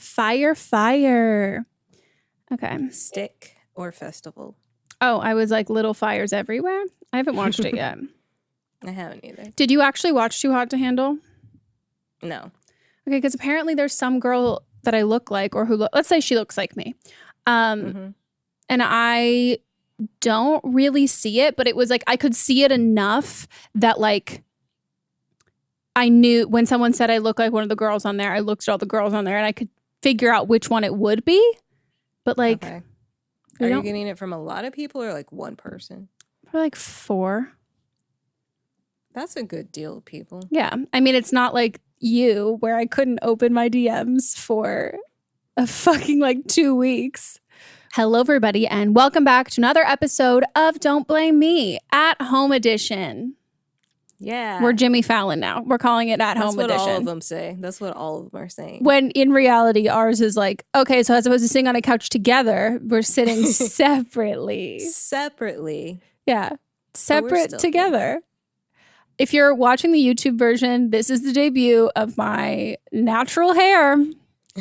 Fire. Okay. Stick or festival? Oh, I was like Little Fires Everywhere. I haven't watched it yet. I haven't either. Did you actually watch Too Hot to Handle? No. Okay, because apparently there's some girl that I look like, or let's say she looks like me. And I don't really see it, but it was like I could see it enough that like I knew when someone said I look like one of the girls on there, I looked at all the girls on there and I could figure out which one it would be. But like, okay. Are you getting it from a lot of people or like one person? For like 4. That's a good deal, people. Yeah. I mean, it's not like you where I couldn't open my DMs for a fucking like 2 weeks. Hello, everybody, and welcome back to another episode of Don't Blame Me at Home Edition. Yeah. We're Jimmy Fallon now. We're calling it at Home Edition. That's what all of them say. That's what all of them are saying. When in reality, ours is like, okay, so as opposed to sitting on a couch together, we're sitting separately. Separately. Yeah. Separate together. If you're watching the YouTube version, this is the debut of my natural hair.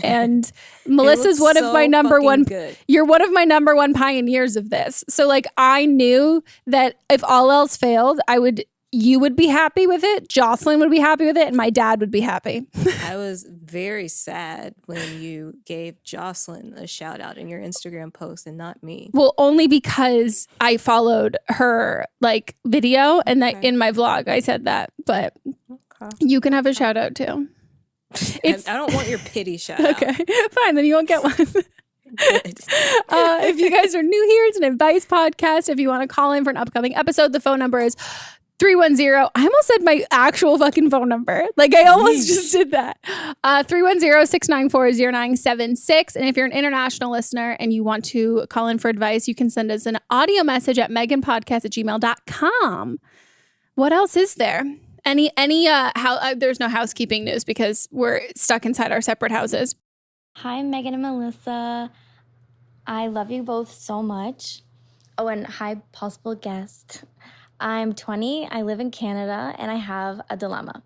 And Melissa's one of my number one. Good. You're one of my number one pioneers of this. So like I knew that if all else failed, you would be happy with it, Jocelyn would be happy with it, and my dad would be happy. I was very sad when you gave Jocelyn a shout out in your Instagram post and not me. Well, only because I followed her like video and that in my vlog I said that. But you can have a shout out too. I don't want your pity shout out. Okay, fine, then you won't get one. If you guys are new here, it's an advice podcast. If you want to call in for an upcoming episode, the phone number is 310. I almost said my actual fucking phone number. Like I almost just did that. 310-694-0976. And if you're an international listener and you want to call in for advice, you can send us an audio message at meghanpodcast@gmail.com. What else is there? There's no housekeeping news because we're stuck inside our separate houses. Hi, Meghan and Melissa. I love you both so much. Oh, and hi, possible guest. I'm 20, I live in Canada, and I have a dilemma.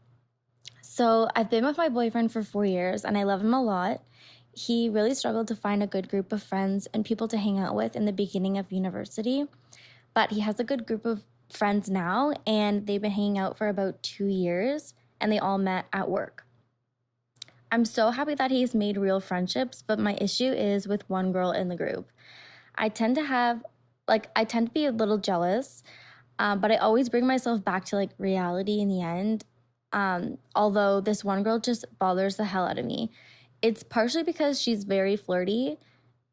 So I've been with my boyfriend for 4 years, and I love him a lot. He really struggled to find a good group of friends and people to hang out with in the beginning of university, but he has a good group of friends now, and they've been hanging out for about 2 years, and they all met at work. I'm so happy that he's made real friendships, but my issue is with one girl in the group. I tend to be a little jealous, but I always bring myself back to like reality in the end. Although this one girl just bothers the hell out of me. It's partially because she's very flirty.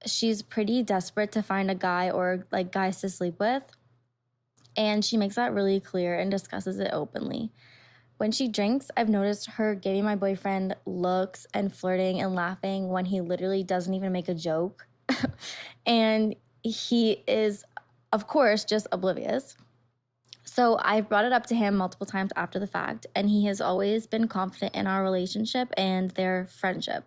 She's pretty desperate to find a guy or like guys to sleep with. And she makes that really clear and discusses it openly. When she drinks, I've noticed her giving my boyfriend looks and flirting and laughing when he literally doesn't even make a joke. And he is, of course, just oblivious. So I've brought it up to him multiple times after the fact, and he has always been confident in our relationship and their friendship.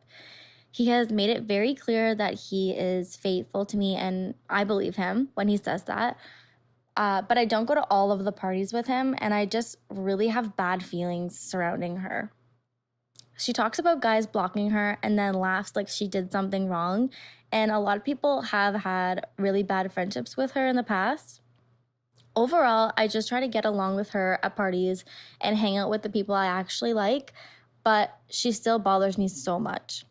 He has made it very clear that he is faithful to me, and I believe him when he says that. But I don't go to all of the parties with him, and I just really have bad feelings surrounding her. She talks about guys blocking her and then laughs like she did something wrong, and a lot of people have had really bad friendships with her in the past. Overall, I just try to get along with her at parties and hang out with the people I actually like, but she still bothers me so much.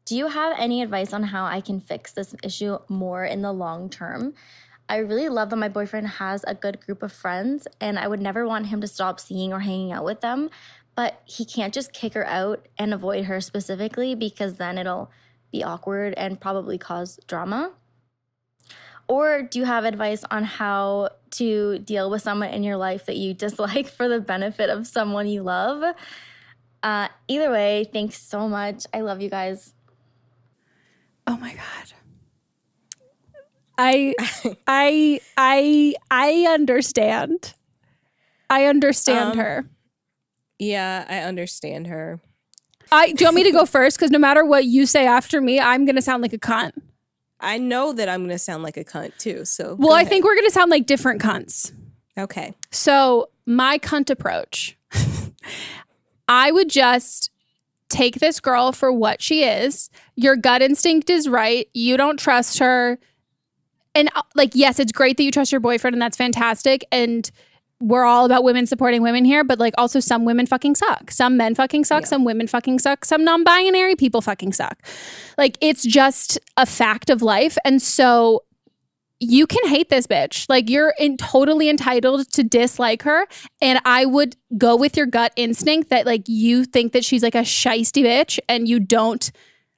Do you have any advice on how I can fix this issue more in the long term? I really love that my boyfriend has a good group of friends, and I would never want him to stop seeing or hanging out with them, but he can't just kick her out and avoid her specifically because then it'll be awkward and probably cause drama. Or do you have advice on how to deal with someone in your life that you dislike for the benefit of someone you love? Either way, thanks so much. I love you guys. Oh my God. I understand. I understand her. Yeah, I understand her. Do you want me to go first? Because no matter what you say after me, I'm going to sound like a cunt. I know that I'm going to sound like a cunt too. So well, I think we're going to sound like different cunts. Okay. So my cunt approach, I would just take this girl for what she is. Your gut instinct is right. You don't trust her. And like, yes, it's great that you trust your boyfriend and that's fantastic. And we're all about women supporting women here. But like also some women fucking suck. Some men fucking suck. Some women fucking suck. Some non-binary people fucking suck. Like it's just a fact of life. And so you can hate this bitch. Like you're totally entitled to dislike her. And I would go with your gut instinct that like you think that she's like a shiesty bitch and you don't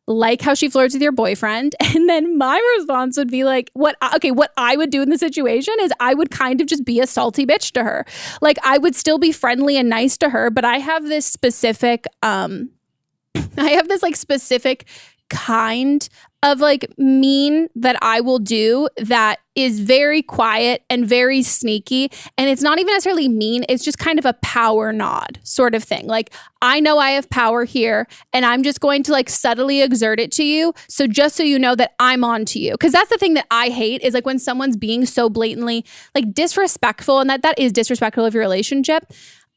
like how she flirts with your boyfriend. And then my response would be like, what I would do in the situation is I would kind of just be a salty bitch to her. Like I would still be friendly and nice to her, but I have this specific, specific kind of like mean that I will do that is very quiet and very sneaky. And it's not even necessarily mean. It's just kind of a power nod sort of thing. Like, I know I have power here and I'm just going to like subtly exert it to you. So just so you know that I'm on to you. Cause that's the thing that I hate is like when someone's being so blatantly like disrespectful, and that is disrespectful of your relationship.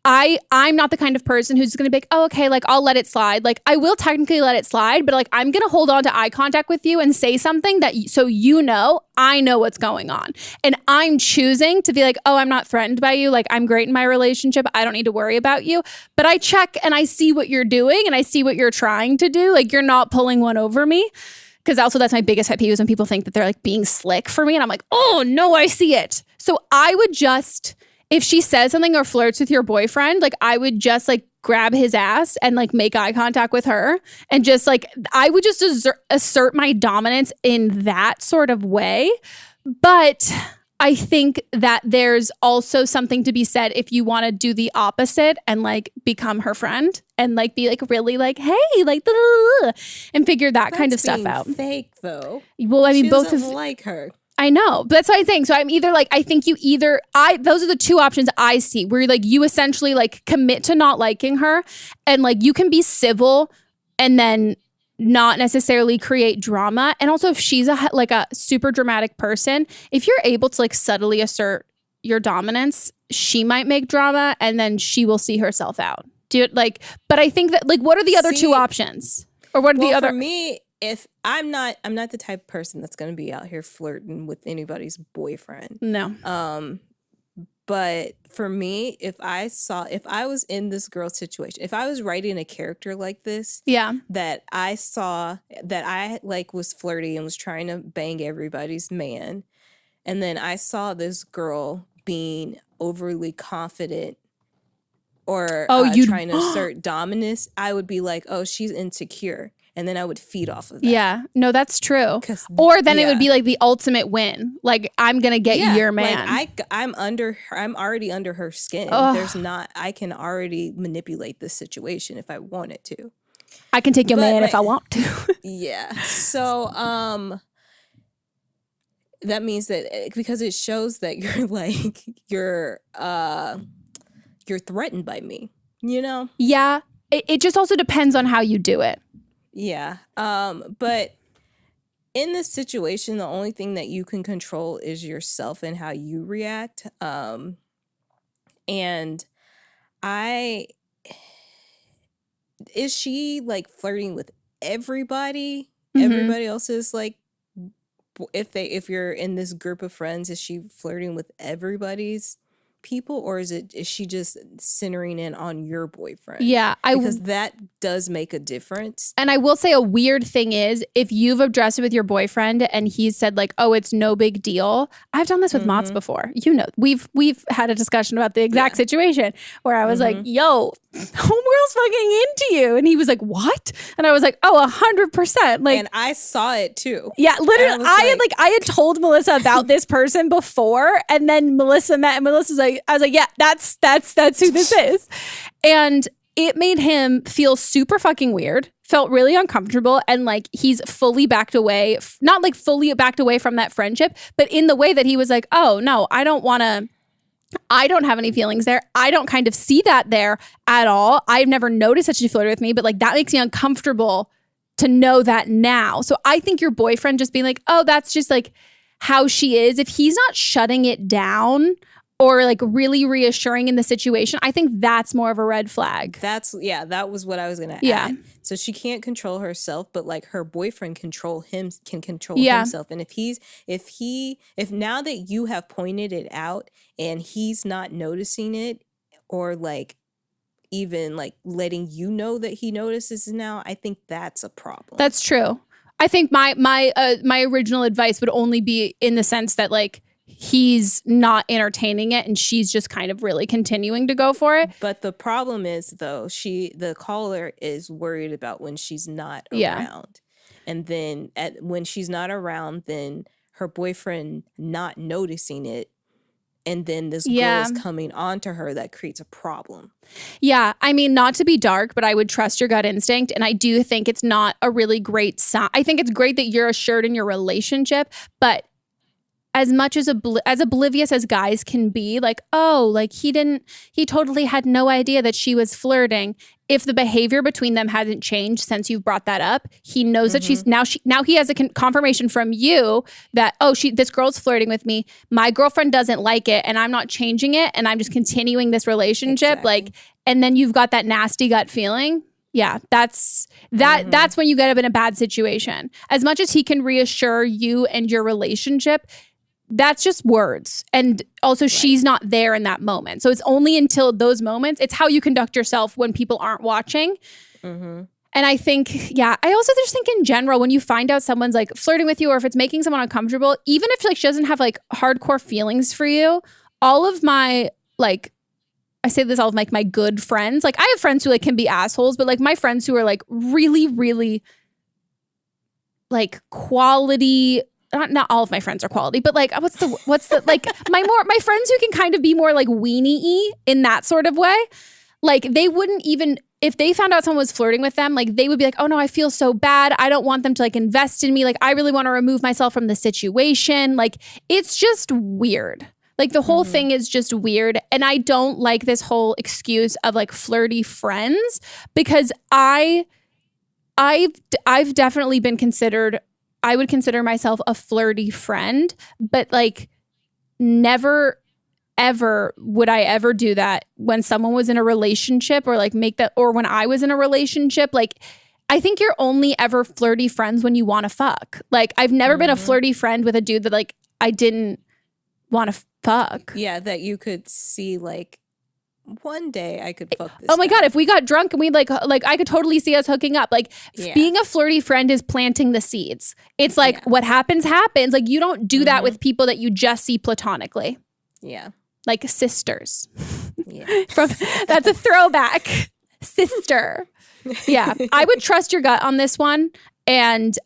I'm not the kind of person who's going to be like, oh, okay, like I'll let it slide. Like I will technically let it slide, but like I'm going to hold on to eye contact with you and say something that so you know, I know what's going on. And I'm choosing to be like, oh, I'm not threatened by you. Like I'm great in my relationship. I don't need to worry about you. But I check and I see what you're doing and I see what you're trying to do. Like you're not pulling one over me. Because also that's my biggest pet peeve is when people think that they're like being slick for me. And I'm like, oh no, I see it. So I would just... if she says something or flirts with your boyfriend, like I would just like grab his ass and like make eye contact with her and just like, I would just assert my dominance in that sort of way. But I think that there's also something to be said if you want to do the opposite and like become her friend and like be like really like, hey, like, and figure that kind of stuff out. Fake though. Well, I mean, she both doesn't like her. I know, but that's what I'm saying. So I'm either like, I think you either, those are the two options I see where like you essentially like commit to not liking her and like you can be civil and then not necessarily create drama. And also if she's a super dramatic person, if you're able to like subtly assert your dominance, she might make drama and then she will see herself out. But I think that like, what are the other two options? Or what are the other? For me, if I'm not the type of person that's going to be out here flirting with anybody's boyfriend. No. But for me, if I was in this girl's situation, if I was writing a character like this, that I saw that I like was flirty and was trying to bang everybody's man, and then I saw this girl being overly confident or trying to assert dominance, I would be like, oh, she's insecure. And then I would feed off of that. Yeah, no, that's true. Or then it would be like the ultimate win. Like I'm gonna get your man. Like I'm already under her skin. I can already manipulate this situation if I wanted to. I can take your man if I want to. Yeah. So that means that because it shows that you're like you're threatened by me, you know? Yeah. It just also depends on how you do it. Yeah. But in this situation, the only thing that you can control is yourself and how you react. And is she like flirting with everybody? Mm-hmm. Everybody else is like, if you're in this group of friends, is she flirting with everybody's people, or is she just centering in on your boyfriend? Yeah, because that does make a difference. And I will say a weird thing is if you've addressed it with your boyfriend and he's said like, oh, it's no big deal. I've done this with Monts before. You know, we've had a discussion about the exact situation where I was like, yo, homegirl's fucking into you, and he was like, what? And I was like, oh, 100%. Like, and I saw it too. Yeah, literally. I had told Melissa about this person before, and then Melissa met, and Melissa's like, I was like, yeah, that's who this is. And it made him feel super fucking weird, felt really uncomfortable, and like he's fully backed away, not like fully backed away from that friendship, but in the way that he was like, oh no, I don't have any feelings there. I don't kind of see that there at all. I've never noticed that she flirted with me, but like that makes me uncomfortable to know that now. So I think your boyfriend just being like, oh, that's just like how she is. If he's not shutting it down or like really reassuring in the situation, I think that's more of a red flag. That was what I was gonna add. So she can't control herself, but like her boyfriend can control himself. And if now that you have pointed it out and he's not noticing it, or like even like letting you know that he notices now, I think that's a problem. That's true. I think my original advice would only be in the sense that like he's not entertaining it and she's just kind of really continuing to go for it. But the problem is though, the caller is worried about when she's not around. And then when she's not around, then her boyfriend not noticing it, and then this girl is coming onto her, that creates a problem. Yeah. I mean, not to be dark, but I would trust your gut instinct. And I do think it's not a really great sign. I think it's great that you're assured in your relationship, but as much as oblivious as guys can be, like, oh, like he totally had no idea that she was flirting. If the behavior between them hasn't changed since you've brought that up, he knows that now he has a confirmation from you that, oh, this girl's flirting with me. My girlfriend doesn't like it and I'm not changing it. And I'm just continuing this relationship. Exactly. Like, and then you've got that nasty gut feeling. Yeah, that's when you get up in a bad situation. As much as he can reassure you and your relationship, that's just words. And also she's not there in that moment. So it's only until those moments, it's how you conduct yourself when people aren't watching. And I think, I also just think in general, when you find out someone's like flirting with you, or if it's making someone uncomfortable, even if like she doesn't have like hardcore feelings for you, all of my like, I say this all of like my good friends, like I have friends who like can be assholes, but like my friends who are like really, really like quality. Not all of my friends are quality, but like, what's the like my friends who can kind of be more like weenie-y in that sort of way. Like they wouldn't even, if they found out someone was flirting with them, like they would be like, oh no, I feel so bad. I don't want them to like invest in me. Like I really want to remove myself from the situation. Like it's just weird. Like the whole thing is just weird. And I don't like this whole excuse of like flirty friends, because I've definitely been considered, I would consider myself a flirty friend, but like never, ever would I ever do that when someone was in a relationship, or like make that, or when I was in a relationship. Like, I think you're only ever flirty friends when you want to fuck. Like, I've never been a flirty friend with a dude that like I didn't want to fuck. Yeah, that you could see like, one day I could fuck this Oh my guy. God, if we got drunk and we like I could totally see us hooking up. Like being a flirty friend is planting the seeds. It's like what happens. Like you don't do that with people that you just see platonically. Yeah. Like sisters. Yeah. That's a throwback. Sister. Yeah. I would trust your gut on this one. And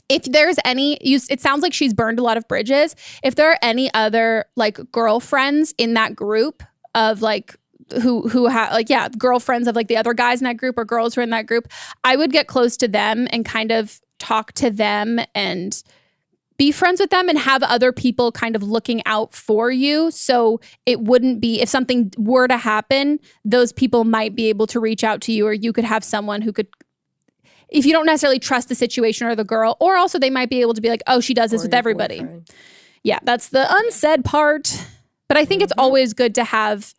if there's any, it sounds like she's burned a lot of bridges. If there are any other like girlfriends in that group of like who have like, girlfriends of like the other guys in that group, or girls who are in that group, I would get close to them and kind of talk to them and be friends with them and have other people kind of looking out for you. So it wouldn't be, if something were to happen, those people might be able to reach out to you, or you could have someone who could, if you don't necessarily trust the situation or the girl, or also they might be able to be like, oh, she does this with everybody. Boyfriend. Yeah, that's the unsaid part. But I think it's always good to have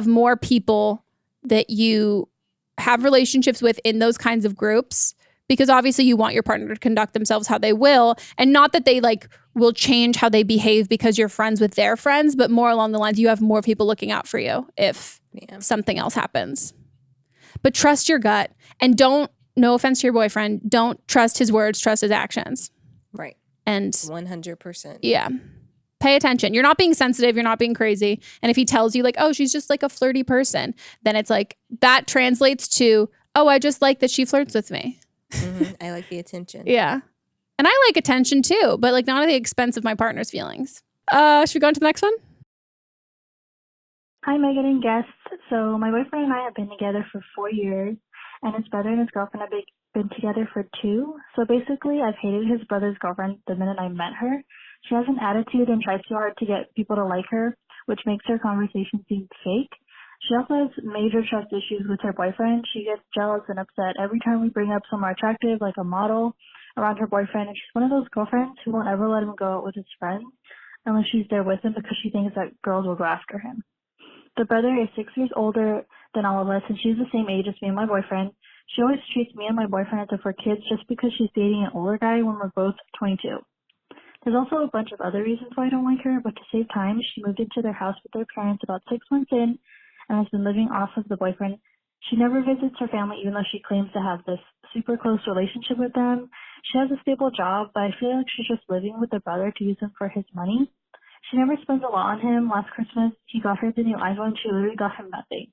more people that you have relationships with in those kinds of groups, because obviously you want your partner to conduct themselves how they will, and not that they like will change how they behave because you're friends with their friends, but more along the lines, you have more people looking out for you if something else happens. But trust your gut, and don't, no offense to your boyfriend, don't trust his words, trust his actions. Right. And 100%. Yeah. Pay attention. You're not being sensitive. You're not being crazy. And if he tells you like, oh, she's just like a flirty person, then it's like, that translates to, oh, I just like that she flirts with me. I like the attention. Yeah. And I like attention too, but like not at the expense of my partner's feelings. Should we go on to the next one? Hi, Meghan and guests. So my boyfriend and I have been together for 4 years, and his brother and his girlfriend have been together for 2. So basically, I've hated his brother's girlfriend the minute I met her. She has an attitude and tries too hard to get people to like her, which makes her conversation seem fake. She also has major trust issues with her boyfriend. She gets jealous and upset every time we bring up someone attractive, like a model, around her boyfriend. And she's one of those girlfriends who won't ever let him go out with his friends. unless she's there with him because she thinks that girls will go after him. The brother is 6 years older than all of us, and she's the same age as me and my boyfriend. She always treats me and my boyfriend as if we're kids just because she's dating an older guy when we're both 22. There's also a bunch of other reasons why I don't like her, but to save time, she moved into their house with their parents about 6 months in and has been living off of the boyfriend. She never visits her family even though she claims to have this super close relationship with them. She has a stable job, but I feel like she's just living with the brother to use him for his money. She never spends a lot on him. Last Christmas, he got her the new iPhone. She literally got him nothing.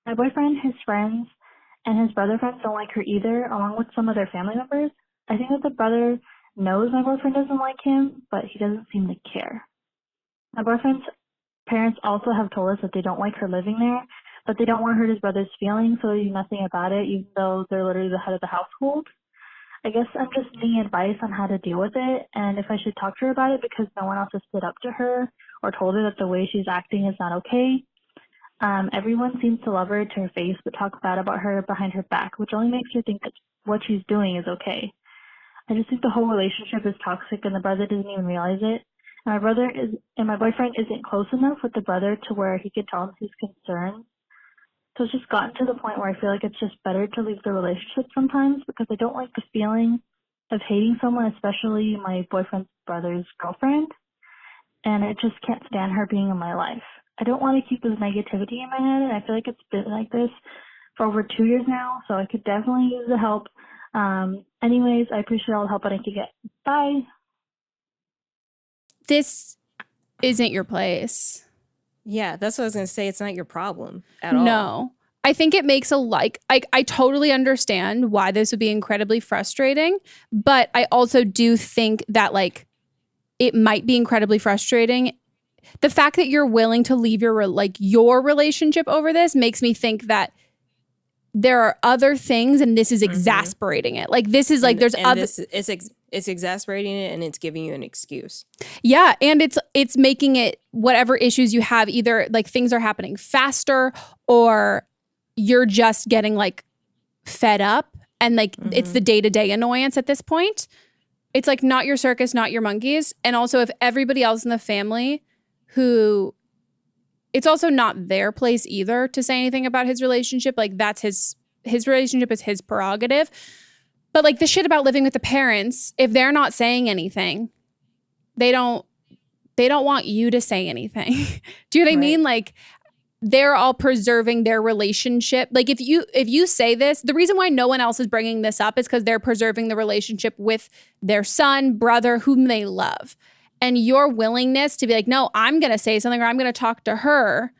My boyfriend, his friends, and his brother friends don't like her either, along with some of their family members. I think that the brother knows my boyfriend doesn't like him, but he doesn't seem to care. My boyfriend's parents also have told us that they don't like her living there, but they don't want to hurt his brother's feelings, so they do nothing about it, even though they're literally the head of the household. I guess I'm just needing advice on how to deal with it, and if I should talk to her about it because no one else has stood up to her or told her that the way she's acting is not okay. Everyone seems to love her to her face, but talk bad about her behind her back, which only makes her think that what she's doing is okay. I just think the whole relationship is toxic, and the brother doesn't even realize it. And my boyfriend isn't close enough with the brother to where he could tell him his concerns. So it's just gotten to the point where I feel like it's just better to leave the relationship sometimes because I don't like the feeling of hating someone, especially my boyfriend's brother's girlfriend. And I just can't stand her being in my life. I don't want to keep this negativity in my head, and I feel like it's been like this for over 2 years now, so I could definitely use the help. Anyways, I appreciate all the help that I could get. Bye. This isn't your place. Yeah, that's what I was going to say. It's not your problem at all. No. I think it makes I totally understand why this would be incredibly frustrating, but I also do think that like it might be incredibly frustrating. The fact that you're willing to leave your relationship over this makes me think that there are other things and this is exasperating it. Like this is like there's other it's exasperating it and it's giving you an excuse. Yeah, and it's making it whatever issues you have, either like things are happening faster or you're just getting like fed up and like it's the day-to-day annoyance at this point. It's like not your circus, not your monkeys. And also if everybody else in the family who it's also not their place either to say anything about his relationship. Like that's his relationship is his prerogative. But like the shit about living with the parents, if they're not saying anything, they don't want you to say anything. Do you know what I mean? Like they're all preserving their relationship. Like if you say this, the reason why no one else is bringing this up is because they're preserving the relationship with their son, brother, whom they love. And your willingness to be like, no, I'm going to say something or I'm going to talk to her.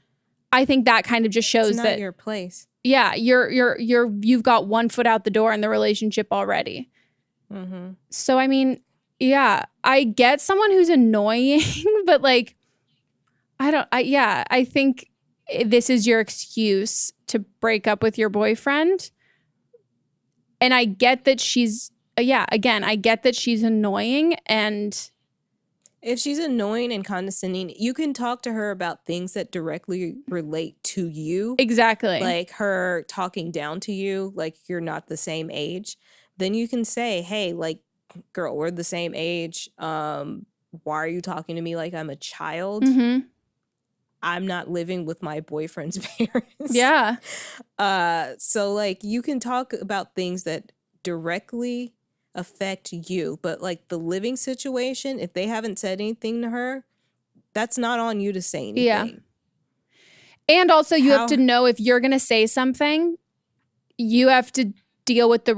I think that kind of just shows it's not that your place. Yeah, you've got one foot out the door in the relationship already. So I mean, yeah, I get someone who's annoying, but like, I think this is your excuse to break up with your boyfriend. And I get that I get that she's annoying, and if she's annoying and condescending, you can talk to her about things that directly relate to you. Exactly. Like her talking down to you, like you're not the same age. Then you can say, hey, like, girl, we're the same age. Why are you talking to me like I'm a child? I'm not living with my boyfriend's parents. Yeah. So like you can talk about things that directly affect you, but like the living situation, if they haven't said anything to her, that's not on you to say anything. Yeah. And also you have to know if you're going to say something, you have to deal with the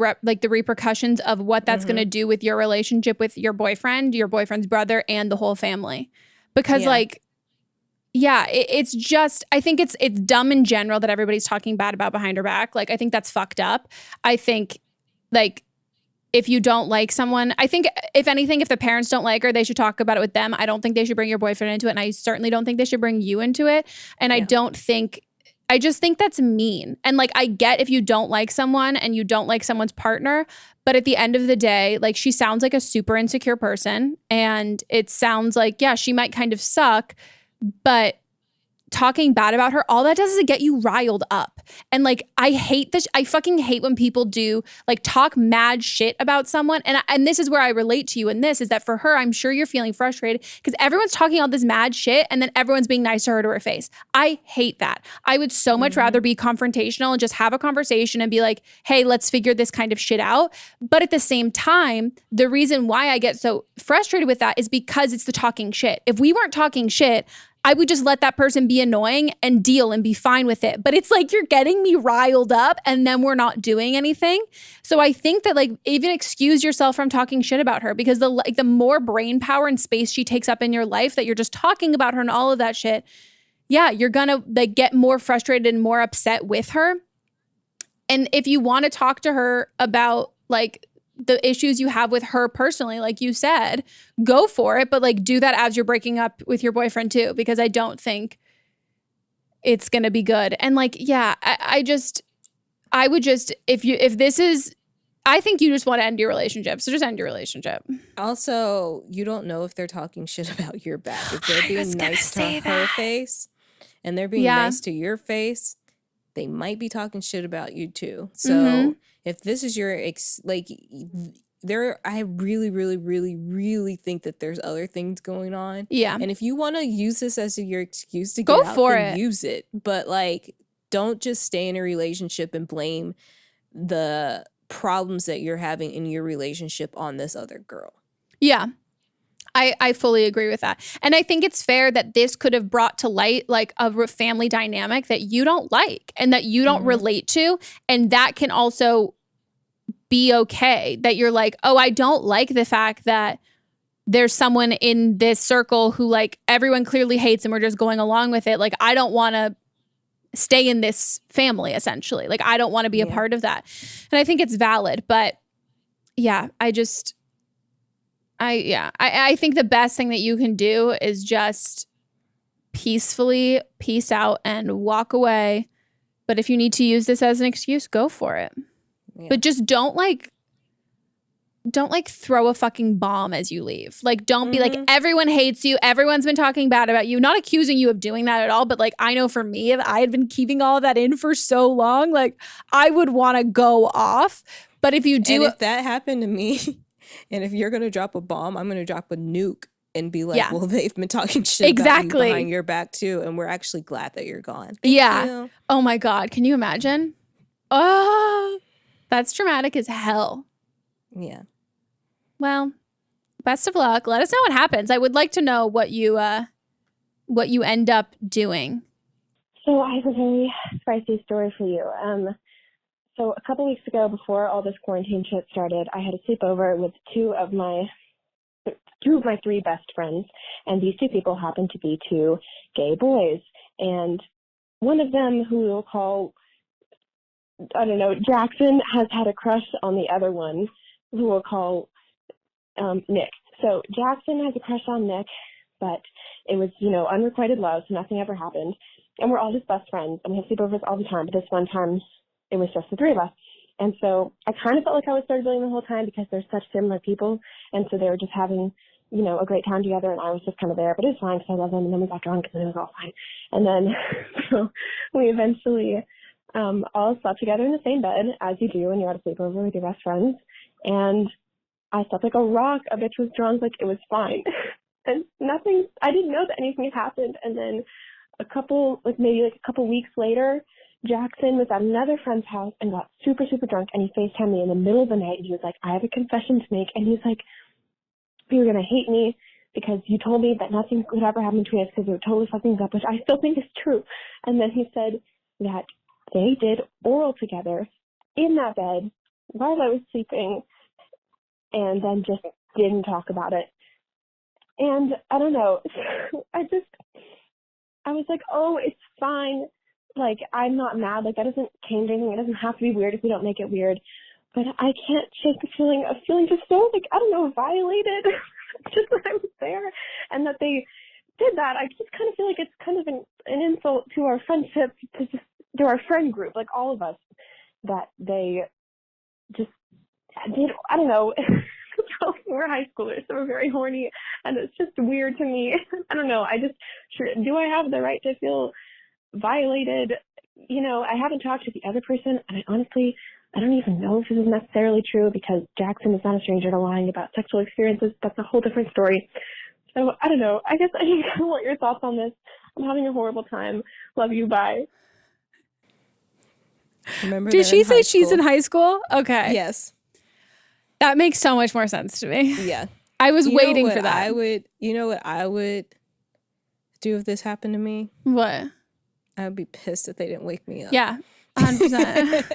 repercussions of what that's going to do with your relationship with your boyfriend, your boyfriend's brother, and the whole family. Because it's just, I think it's dumb in general that everybody's talking bad about behind her back. Like, I think that's fucked up. I think like, if you don't like someone, I think if anything, if the parents don't like her, they should talk about it with them. I don't think they should bring your boyfriend into it. And I certainly don't think they should bring you into it. And I just think that's mean. And like, I get if you don't like someone and you don't like someone's partner, but at the end of the day, like she sounds like a super insecure person. And it sounds like, yeah, she might kind of suck, but talking bad about her, all that does is get you riled up. And like, I hate this. I fucking hate when people do like talk mad shit about someone. And this is where I relate to you in this, is that for her, I'm sure you're feeling frustrated because everyone's talking all this mad shit and then everyone's being nice to her to her face. I hate that. I would so much rather be confrontational and just have a conversation and be like, hey, let's figure this kind of shit out. But at the same time, the reason why I get so frustrated with that is because it's the talking shit. If we weren't talking shit, I would just let that person be annoying and deal and be fine with it. But it's like you're getting me riled up and then we're not doing anything. So I think that like even excuse yourself from talking shit about her, because the more brain power and space she takes up in your life that you're just talking about her and all of that shit, yeah, you're gonna like get more frustrated and more upset with her. And if you want to talk to her about like the issues you have with her personally, like you said, go for it. But like do that as you're breaking up with your boyfriend too, because I don't think it's going to be good. And like, yeah, I would just, if this is, I think you just want to end your relationship. So just end your relationship. Also, you don't know if they're talking shit about your back. If they're being nice to her face and they're being nice to your face, they might be talking shit about you too. So if this is your I really, really, really, really think that there's other things going on. Yeah. And if you want to use this as your excuse to go get out, for then it. use it. But like, don't just stay in a relationship and blame the problems that you're having in your relationship on this other girl. Yeah. I fully agree with that. And I think it's fair that this could have brought to light like a family dynamic that you don't like and that you don't relate to. And that can also be okay, that you're like, oh, I don't like the fact that there's someone in this circle who like everyone clearly hates and we're just going along with it. Like, I don't want to stay in this family, essentially. Like, I don't want to be a part of that. And I think it's valid. But yeah, I think the best thing that you can do is just peacefully peace out and walk away. But if you need to use this as an excuse, go for it. Yeah. But just don't throw a fucking bomb as you leave. Like, don't be like, everyone hates you. Everyone's been talking bad about you. Not accusing you of doing that at all. But like, I know for me, if I had been keeping all that in for so long, like I would want to go off. But if you do, and if that happened to me, and if you're going to drop a bomb, I'm going to drop a nuke and be like, well, they've been talking shit about you behind your back too. And we're actually glad that you're gone. Thank you. Oh my God. Can you imagine? Oh, that's traumatic as hell. Yeah. Well, best of luck. Let us know what happens. I would like to know what you end up doing. So I have a very spicy story for you. So a couple weeks ago, before all this quarantine shit started, I had a sleepover with two of my three best friends, and these two people happened to be two gay boys. And one of them, who we'll call, I don't know, Jackson, has had a crush on the other one, who we'll call Nick. So Jackson has a crush on Nick, but it was, unrequited love, so nothing ever happened. And we're all just best friends, and we have sleepovers all the time, but this one time it was just the three of us. And so I kind of felt like I was third wheeling the whole time because they're such similar people, and so they were just having, a great time together, and I was just kind of there, but it was fine because I love them, and then we got drunk, and then it was all fine. And then so we eventually all slept together in the same bed, as you do when you're at a sleepover with your best friends, and I slept like a rock. A bitch was drunk, like it was fine. And I didn't know that anything had happened. And then maybe a couple weeks later, Jackson was at another friend's house and got super, super drunk, and he FaceTimed me in the middle of the night, and he was like, I have a confession to make. And he's like, you're going to hate me because you told me that nothing could ever happen between us because we were totally fucking up, which I still think is true. And then he said that they did oral together in that bed while I was sleeping, and then just didn't talk about it. And I don't know, I was like, oh, it's fine. Like, I'm not mad. Like, that doesn't change anything. It doesn't have to be weird if we don't make it weird. But I can't shake the feeling of feeling just so, like, I don't know, violated. Just that I was there and that they did that. I just kind of feel like it's kind of an insult to our friendship, to our friend group, like all of us, that they just did, I don't know. So we're high schoolers, so we're very horny, and it's just weird to me. I don't know. Do I have the right to feel violated? I haven't talked to the other person, and I don't even know if this is necessarily true because Jackson is not a stranger to lying about sexual experiences. That's a whole different story. So I don't know. I guess I just want your thoughts on this. I'm having a horrible time. Love you. Bye. Remember? Did she say she's in high school? Okay. Yes. That makes so much more sense to me. Yeah. I was waiting for that. You know what I would do if this happened to me? What? I would be pissed if they didn't wake me up. Yeah. 100%.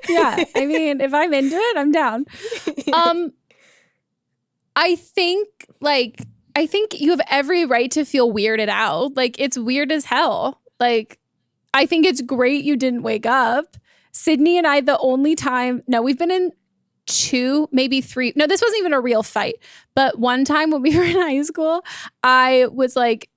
Yeah. I mean, if I'm into it, I'm down. I think you have every right to feel weirded out. Like, it's weird as hell. Like, I think it's great you didn't wake up. Sydney and I, we've been in 2, maybe 3. No, this wasn't even a real fight. But one time when we were in high school, I was like,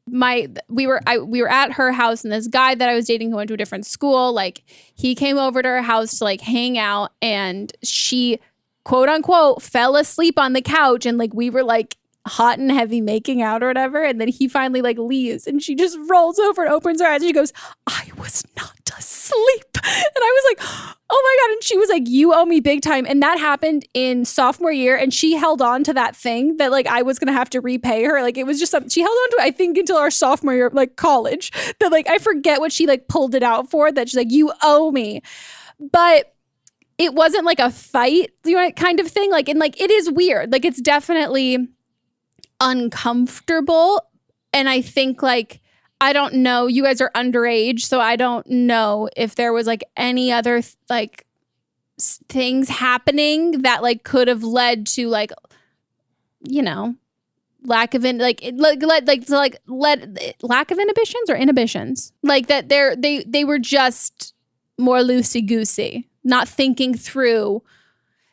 we were at her house, and this guy that I was dating who went to a different school, like, he came over to her house to like hang out, and she, quote unquote, fell asleep on the couch, and like we were like hot and heavy making out or whatever, and then he finally like leaves, and she just rolls over and opens her eyes, and she goes, "I was not asleep." And I was like, oh my God. And she was like, "You owe me big time." And that happened in sophomore year, and she held on to that thing that like I was gonna have to repay her. Like, it was just something she held on to, I think, until our sophomore year, like college, that like I forget what she like pulled it out for, that she's like, "You owe me." But it wasn't like a fight, kind of thing. Like, and like it is weird. Like, it's definitely uncomfortable. And I think like, I don't know, you guys are underage, so I don't know if there was like any other things happening that like could have led to like, lack of lack of inhibitions or inhibitions, like that they were just more loosey goosey, not thinking through.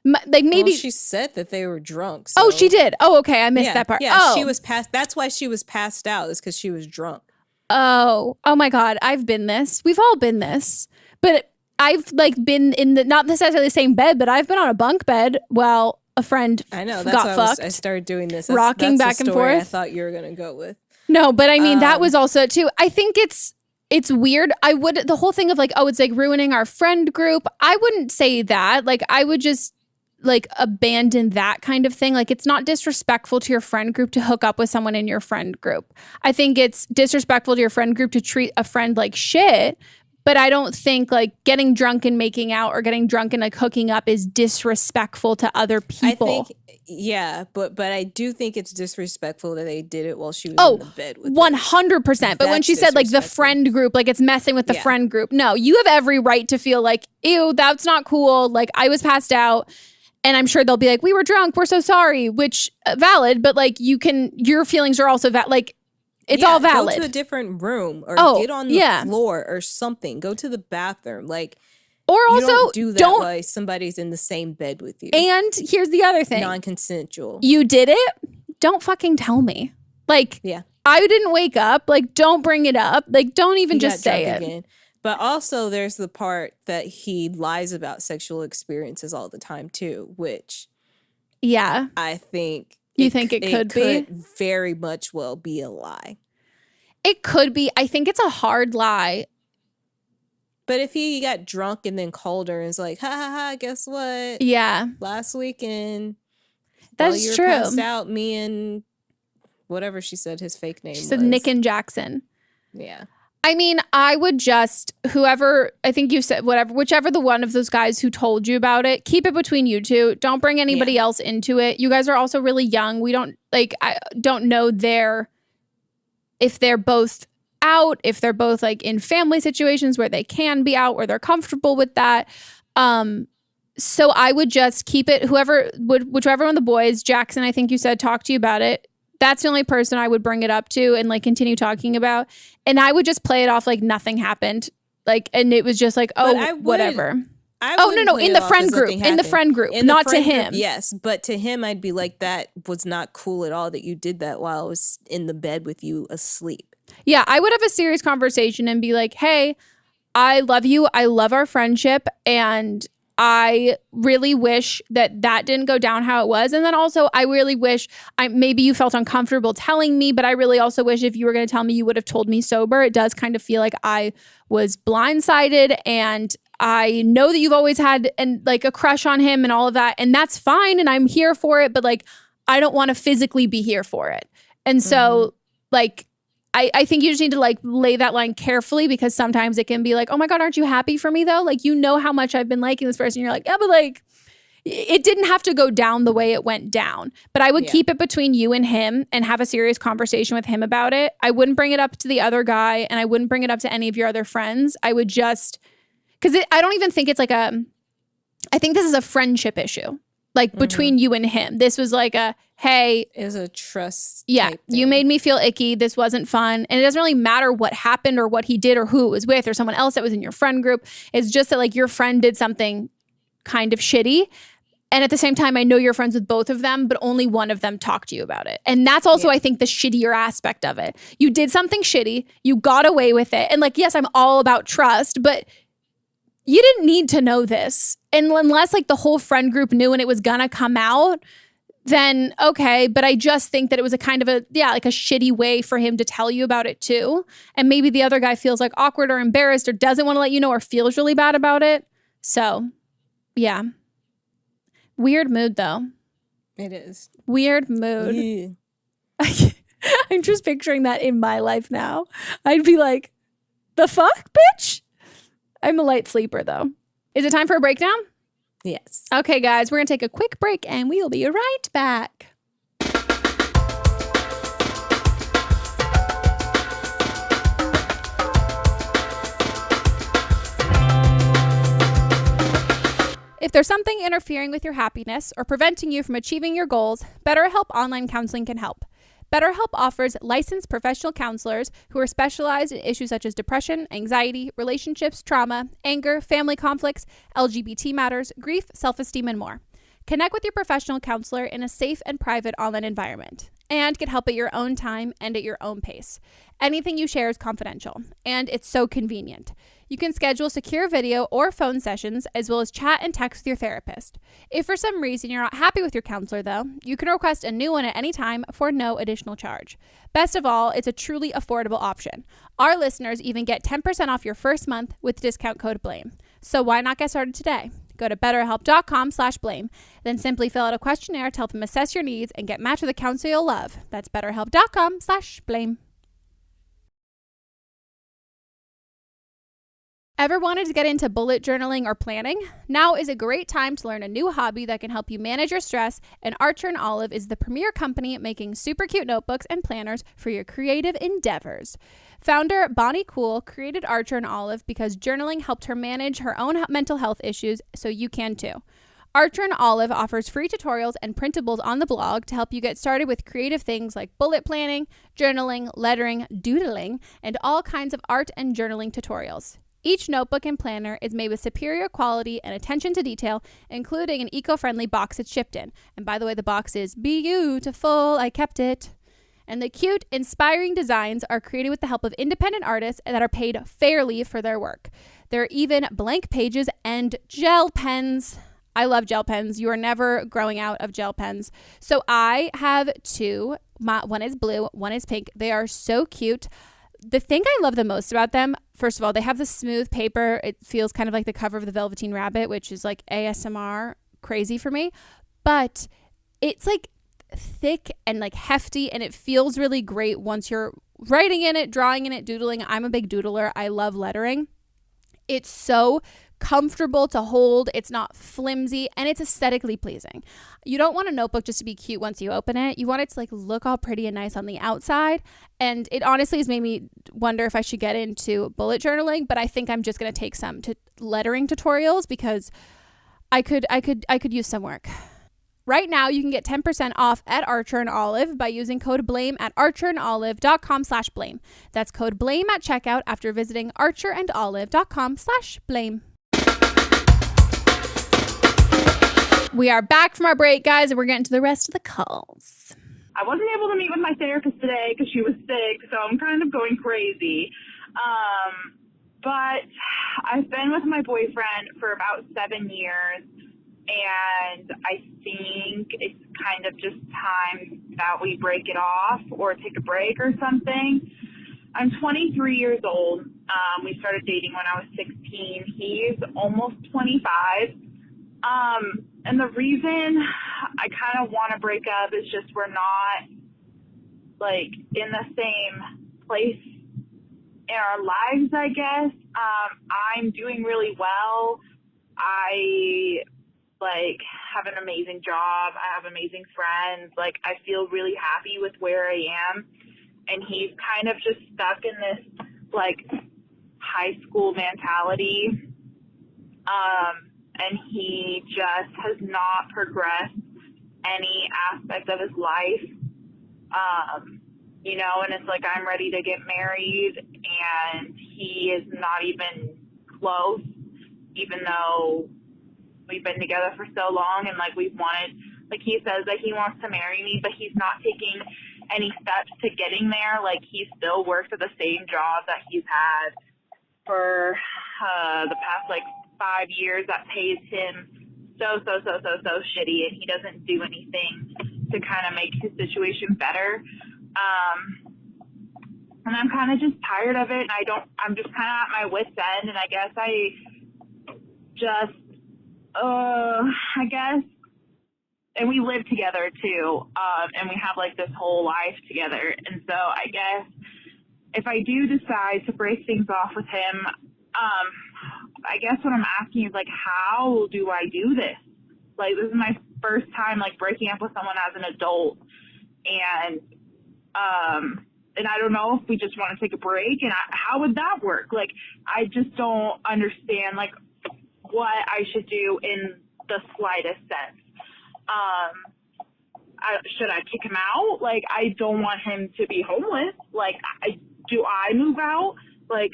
Like, maybe she said that they were drunk. So. Oh, she did. Oh, okay. I missed that part. Yeah, she was passed. That's why she was passed out, is because she was drunk. Oh my God. I've been this. We've all been this. But I've like been in not necessarily the same bed, but I've been on a bunk bed while a friend got fucked. I started doing this. Rocking back and forth. I thought you were going to go with. No, but I mean, that was also too. I think it's weird. The whole thing of like, oh, it's like ruining our friend group. I wouldn't say that. Like, I would just like abandon that kind of thing. Like, it's not disrespectful to your friend group to hook up with someone in your friend group. I think it's disrespectful to your friend group to treat a friend like shit. But I don't think like getting drunk and making out or getting drunk and like hooking up is disrespectful to other people. But I do think it's disrespectful that they did it while she was in the bed with 100%. But when she said like the friend group, like it's messing with the friend group. No, you have every right to feel like, ew, that's not cool. Like, I was passed out. And I'm sure they'll be like, "We were drunk. We're so sorry," which valid. But like, your feelings are also like, it's all valid. Go to a different room or get on the floor or something. Go to the bathroom. Like, or also don't do that while somebody's in the same bed with you. And here's the other thing: non-consensual. You did it. Don't fucking tell me. Like, I didn't wake up. Like, don't bring it up. Like, don't even just say it. Again. But also there's the part that he lies about sexual experiences all the time too, which I think it could very much well be a lie. It could be. I think it's a hard lie. But if he got drunk and then called her and was like, "Ha ha ha, guess what? Yeah. Last weekend, that's while you were true. Passed out, me and whatever she said his fake name she was. said Nick and Jackson. Yeah. I mean, I would just, whoever, I think you said, whichever the one of those guys who told you about it, keep it between you two. Don't bring anybody else into it. You guys are also really young. I don't know if they're both out, if they're both like in family situations where they can be out, where they're comfortable with that. So I would just keep it, whichever one of the boys, Jackson, I think you said, talked to you about it. That's the only person I would bring it up to and like continue talking about. And I would just play it off like nothing happened. Like, and it was just like, whatever. No, in the friend group. In the friend group. Not to him. Yes. But to him, I'd be like, that was not cool at all that you did that while I was in the bed with you asleep. Yeah, I would have a serious conversation and be like, "Hey, I love you. I love our friendship. And I really wish that didn't go down how it was. And then also, I really wish maybe you felt uncomfortable telling me, but I really also wish if you were going to tell me, you would have told me sober. It does kind of feel like I was blindsided, and I know that you've always had a crush on him and all of that, and that's fine, and I'm here for it, but like I don't want to physically be here for it. And so like I think you just need to like lay that line carefully, because sometimes it can be like, oh my God, aren't you happy for me though? Like, you know how much I've been liking this person. You're like, yeah, but like it didn't have to go down the way it went down. But I would keep it between you and him and have a serious conversation with him about it. I wouldn't bring it up to the other guy, and I wouldn't bring it up to any of your other friends. I would just, because I don't even think it's like I think this is a friendship issue. Like between you and him. This was like hey. It was a trust. Yeah. You made me feel icky. This wasn't fun. And it doesn't really matter what happened or what he did or who it was with or someone else that was in your friend group. It's just that like your friend did something kind of shitty. And at the same time, I know you're friends with both of them, but only one of them talked to you about it. And that's also, I think, the shittier aspect of it. You did something shitty. You got away with it. And like, yes, I'm all about trust, but you didn't need to know this. And unless like the whole friend group knew and it was gonna come out, then okay. But I just think that it was a kind of like a shitty way for him to tell you about it too. And maybe the other guy feels like awkward or embarrassed or doesn't want to let you know or feels really bad about it. So yeah. Weird mood though. It is. Weird mood. Yeah. I'm just picturing that in my life now. I'd be like, the fuck, bitch? I'm a light sleeper though. Is it time for a breakdown? Yes. Okay, guys, we're going to take a quick break and we will be right back. If there's something interfering with your happiness or preventing you from achieving your goals, BetterHelp Online Counseling can help. BetterHelp offers licensed professional counselors who are specialized in issues such as depression, anxiety, relationships, trauma, anger, family conflicts, LGBT matters, grief, self-esteem, and more. Connect with your professional counselor in a safe and private online environment, and get help at your own time and at your own pace. Anything you share is confidential, and it's so convenient. You can schedule secure video or phone sessions, as well as chat and text with your therapist. If for some reason you're not happy with your counselor, though, you can request a new one at any time for no additional charge. Best of all, it's a truly affordable option. Our listeners even get 10% off your first month with discount code BLAME. So why not get started today? Go to betterhelp.com/blame, then simply fill out a questionnaire to help them assess your needs and get matched with a counselor you'll love. That's betterhelp.com/blame. Ever wanted to get into bullet journaling or planning? Now is a great time to learn a new hobby that can help you manage your stress, and Archer & Olive is the premier company making super cute notebooks and planners for your creative endeavors. Founder Bonnie Cool created Archer & Olive because journaling helped her manage her own mental health issues, so you can too. Archer & Olive offers free tutorials and printables on the blog to help you get started with creative things like bullet planning, journaling, lettering, doodling, and all kinds of art and journaling tutorials. Each notebook and planner is made with superior quality and attention to detail, including an eco-friendly box it's shipped in. And by the way, the box is beautiful. I kept it. And the cute, inspiring designs are created with the help of independent artists that are paid fairly for their work. There are even blank pages and gel pens. I love gel pens. You are never growing out of gel pens. So I have two. One is blue, one is pink. They are so cute. The thing I love the most about them, first of all, they have the smooth paper. It feels kind of like the cover of the Velveteen Rabbit, which is like ASMR crazy for me. But it's like thick and like hefty, and it feels really great once you're writing in it, drawing in it, doodling. I'm a big doodler. I love lettering. It's so comfortable to hold. It's not flimsy, and it's aesthetically pleasing. You don't want a notebook just to be cute once you open it. You want it to like look all pretty and nice on the outside. And it honestly has made me wonder if I should get into bullet journaling, but I think I'm just going to take some lettering tutorials because I could use some work. Right now, you can get 10% off at Archer & Olive by using code BLAME at archerandolive.com/blame. That's code BLAME at checkout after visiting archerandolive.com/blame. We are back from our break, guys, and we're getting to the rest of the calls. I wasn't able to meet with my therapist today because she was sick, so I'm kind of going crazy. But I've been with my boyfriend for about 7 years, and I think it's kind of just time that we break it off or take a break or something. I'm 23 years old. We started dating when I was 16. He's almost 25. And the reason I kind of want to break up is just we're not, like, in the same place in our lives, I guess. I'm doing really well. I, like, have an amazing job. I have amazing friends. Like, I feel really happy with where I am. And he's kind of just stuck in this, like, high school mentality. And he just has not progressed any aspect of his life. You know, and it's like I'm ready to get married, and he is not even close, even though we've been together for so long, and, like, we've wanted, like, he says that he wants to marry me, but he's not taking any steps to getting there. Like, he still works at the same job that he's had for the past, like, 5 years that pays him so shitty, and he doesn't do anything to kind of make his situation better. And I'm kind of just tired of it, and I'm just kind of at my wit's end, and I guess and we live together too, and we have, like, this whole life together, and so I guess if I do decide to break things off with him, I guess what I'm asking is, like, how do I do this? Like, this is my first time, like, breaking up with someone as an adult, and I don't know if we just want to take a break, and how would that work? Like, I just don't understand, like, what I should do in the slightest sense. Should I kick him out? Like, I don't want him to be homeless. Like, do I move out? Like,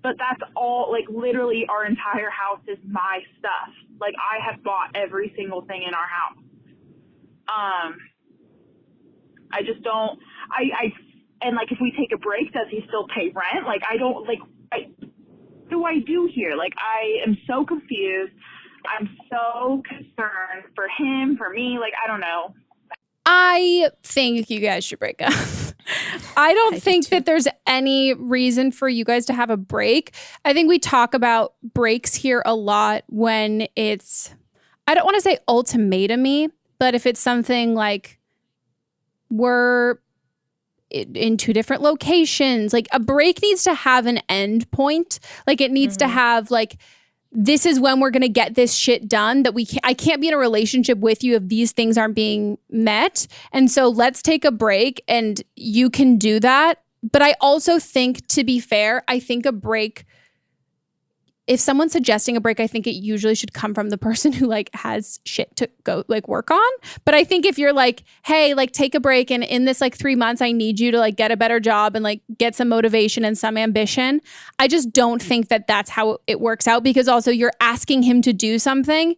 but that's all, like, literally our entire house is my stuff. Like, I have bought every single thing in our house. I just don't, and, like, if we take a break, does he still pay rent? Like, I don't, like, what do I do here? Like, I am so confused. I'm so concerned for him, for me. Like, I don't know. I think you guys should break up. I don't think that there's any reason for you guys to have a break. I think we talk about breaks here a lot when it's, I don't want to say ultimatum-y, but if it's something like we're in two different locations, like, a break needs to have an end point. Like, it needs to have, like, this is when we're going to get this shit done, that I can't be in a relationship with you if these things aren't being met. And so let's take a break, and you can do that. But I also think, to be fair, I think a break, if someone's suggesting a break, I think it usually should come from the person who, like, has shit to go, like, work on. But I think if you're like, hey, like, take a break, and in this, like, 3 months, I need you to, like, get a better job and, like, get some motivation and some ambition. I just don't think that that's how it works out, because also you're asking him to do something.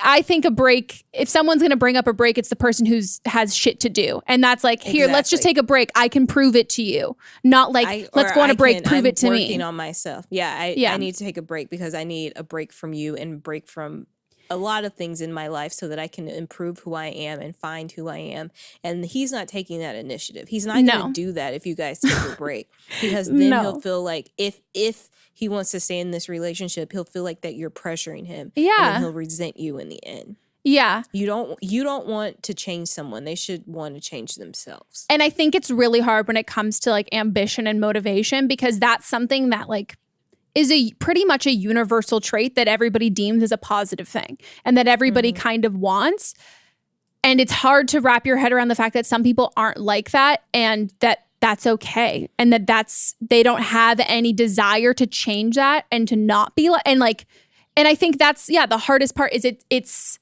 I think a break, if someone's going to bring up a break, it's the person has shit to do. And that's like, here, let's just take a break. I can prove it to you. Not like, let's go on a break, prove it to me. I'm working on myself. Yeah, I need to take a break because I need a break from you and a break from a lot of things in my life so that I can improve who I am and find who I am. And he's not taking that initiative. He's not going to do that if you guys take a break, because then he'll feel like if he wants to stay in this relationship, he'll feel like that you're pressuring him. Yeah. And then he'll resent you in the end. Yeah. You don't want to change someone. They should want to change themselves. And I think it's really hard when it comes to, like, ambition and motivation, because that's something that, like, is pretty much a universal trait that everybody deems as a positive thing and that everybody kind of wants. And it's hard to wrap your head around the fact that some people aren't like that, and that's okay. And they don't have any desire to change that and to not be like, and I think that's, the hardest part is it's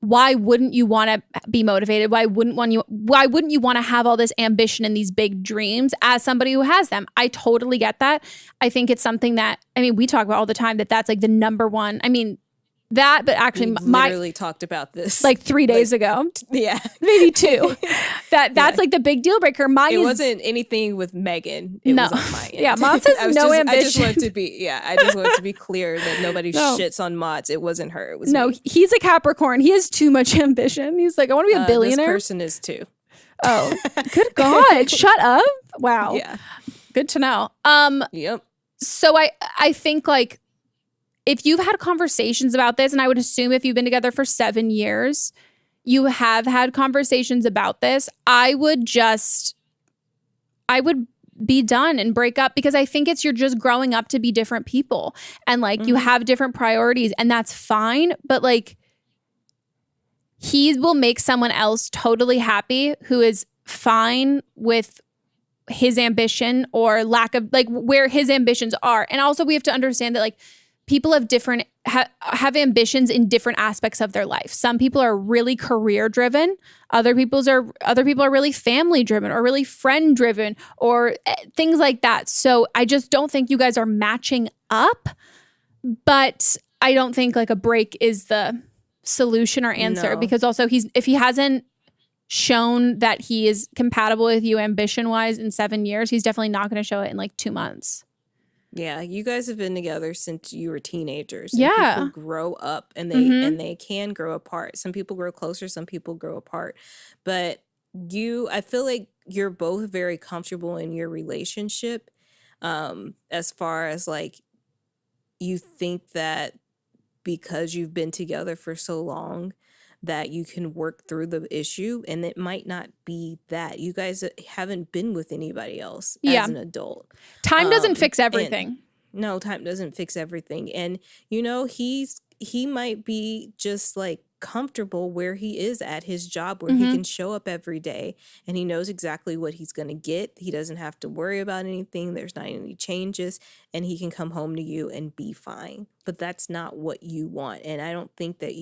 why wouldn't you want to be motivated? Why wouldn't you want to have all this ambition and these big dreams as somebody who has them? I totally get that. I think it's something that, I mean, we talk about all the time, that's like the number one. I mean, That, but actually, we literally talked about this like 3 days ago. Yeah, maybe 2. That's like the big deal breaker. Mine wasn't anything with Meghan. It was on my end. Yeah, Monts has no ambition. I just want to be clear that nobody shits on Monts. It wasn't her. It was me. He's a Capricorn. He has too much ambition. He's like, I want to be a billionaire. This person is too. Oh, good God! Shut up! Wow. Yeah, good to know. Yep. So I think like, if you've had conversations about this, and I would assume if you've been together for 7 years, you have had conversations about this, I would be done and break up, because I think you're just growing up to be different people, and like you have different priorities, and that's fine. But like, he will make someone else totally happy who is fine with his ambition or lack of, like, where his ambitions are. And also we have to understand that like, people have different have ambitions in different aspects of their life. Some people are really career driven. Other people are really family driven or really friend driven or things like that. So I just don't think you guys are matching up. But I don't think like a break is the solution or answer, because also if he hasn't shown that he is compatible with you ambition wise in 7 years, he's definitely not going to show it in like 2 months. Yeah, you guys have been together since you were teenagers. Yeah, people grow up, and they can grow apart. Some people grow closer, some people grow apart. But I feel like you're both very comfortable in your relationship. As far as like, you think that because you've been together for so long, that you can work through the issue, and it might not be that. You guys haven't been with anybody else as an adult. Time doesn't fix everything. No, time doesn't fix everything. And he might be just like comfortable where he is at his job, where he can show up every day and he knows exactly what he's going to get. He doesn't have to worry about anything. There's not any changes, and he can come home to you and be fine. But that's not what you want. And I don't think that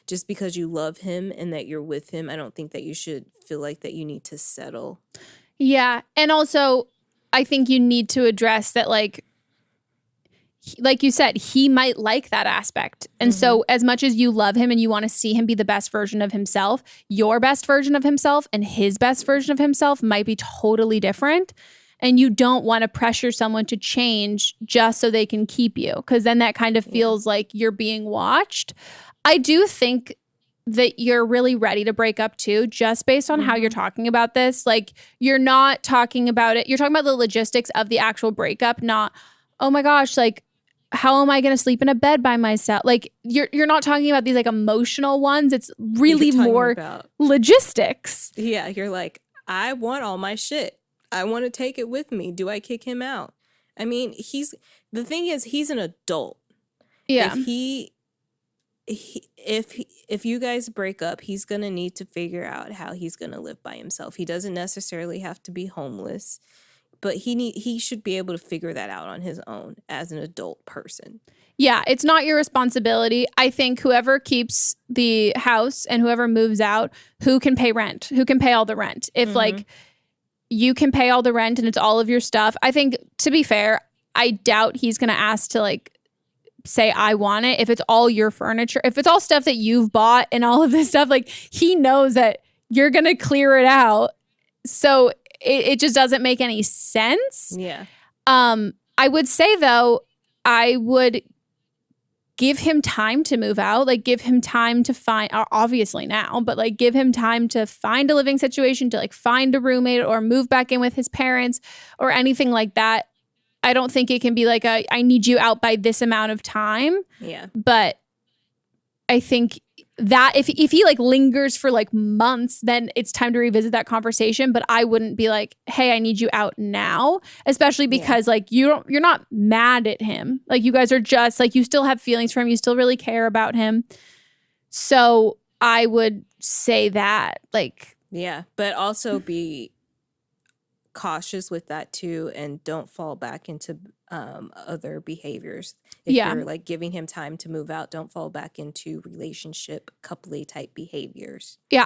just because you love him and that you're with him, I don't think that you should feel like that you need to settle. Yeah. And also, I think you need to address that, like you said, he might like that aspect. And so as much as you love him and you want to see him be the best version of himself, your best version of himself and his best version of himself might be totally different. And you don't want to pressure someone to change just so they can keep you, because then that kind of feels like you're being watched. I do think that you're really ready to break up too, just based on how you're talking about this. Like, you're not talking about it. You're talking about the logistics of the actual breakup, not, oh my gosh, like, how am I going to sleep in a bed by myself? Like, you're not talking about these like emotional ones. It's really more logistics. Yeah. You're like, I want all my shit. I want to take it with me. Do I kick him out? I mean, the thing is, he's an adult. Yeah. If you guys break up, he's going to need to figure out how he's going to live by himself. He doesn't necessarily have to be homeless, but he should be able to figure that out on his own as an adult person. Yeah, it's not your responsibility. I think whoever keeps the house and whoever moves out, who can pay rent? Who can pay all the rent? If like you can pay all the rent and it's all of your stuff, I think, to be fair, I doubt he's going to ask to like say, I want it. If it's all your furniture, if it's all stuff that you've bought and all of this stuff, like, he knows that you're going to clear it out. So it just doesn't make any sense. Yeah. I would say though, I would give him time to move out. Like, give him time to find, obviously now, but like, give him time to find a living situation, to like find a roommate or move back in with his parents or anything like that. I don't think it can be like I need you out by this amount of time. Yeah. But I think that if he like lingers for like months, then it's time to revisit that conversation. But I wouldn't be like, hey, I need you out now, especially because like you're not mad at him. Like, you guys are just like, you still have feelings for him. You still really care about him. So I would say that, like, yeah, but also be cautious with that too, and don't fall back into other behaviors. If you're like giving him time to move out, don't fall back into relationship coupley type behaviors. Yeah,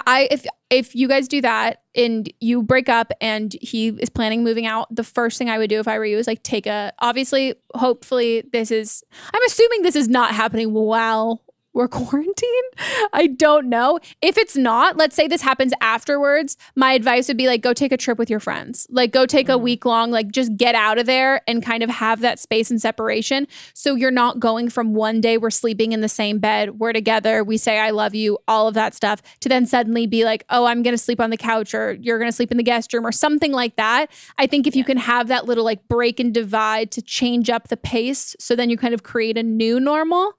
if you guys do that and you break up and he is planning moving out, the first thing I would do if I were you is like hopefully I'm assuming this is not happening while we're quarantined. I don't know. If it's not, let's say this happens afterwards, my advice would be like, go take a trip with your friends. Like go take a week long, like just get out of there and kind of have that space and separation. So you're not going from one day we're sleeping in the same bed, we're together, we say I love you, all of that stuff, to then suddenly be like, oh, I'm going to sleep on the couch, or you're going to sleep in the guest room or something like that. I think if you can have that little like break and divide to change up the pace, so then you kind of create a new normal,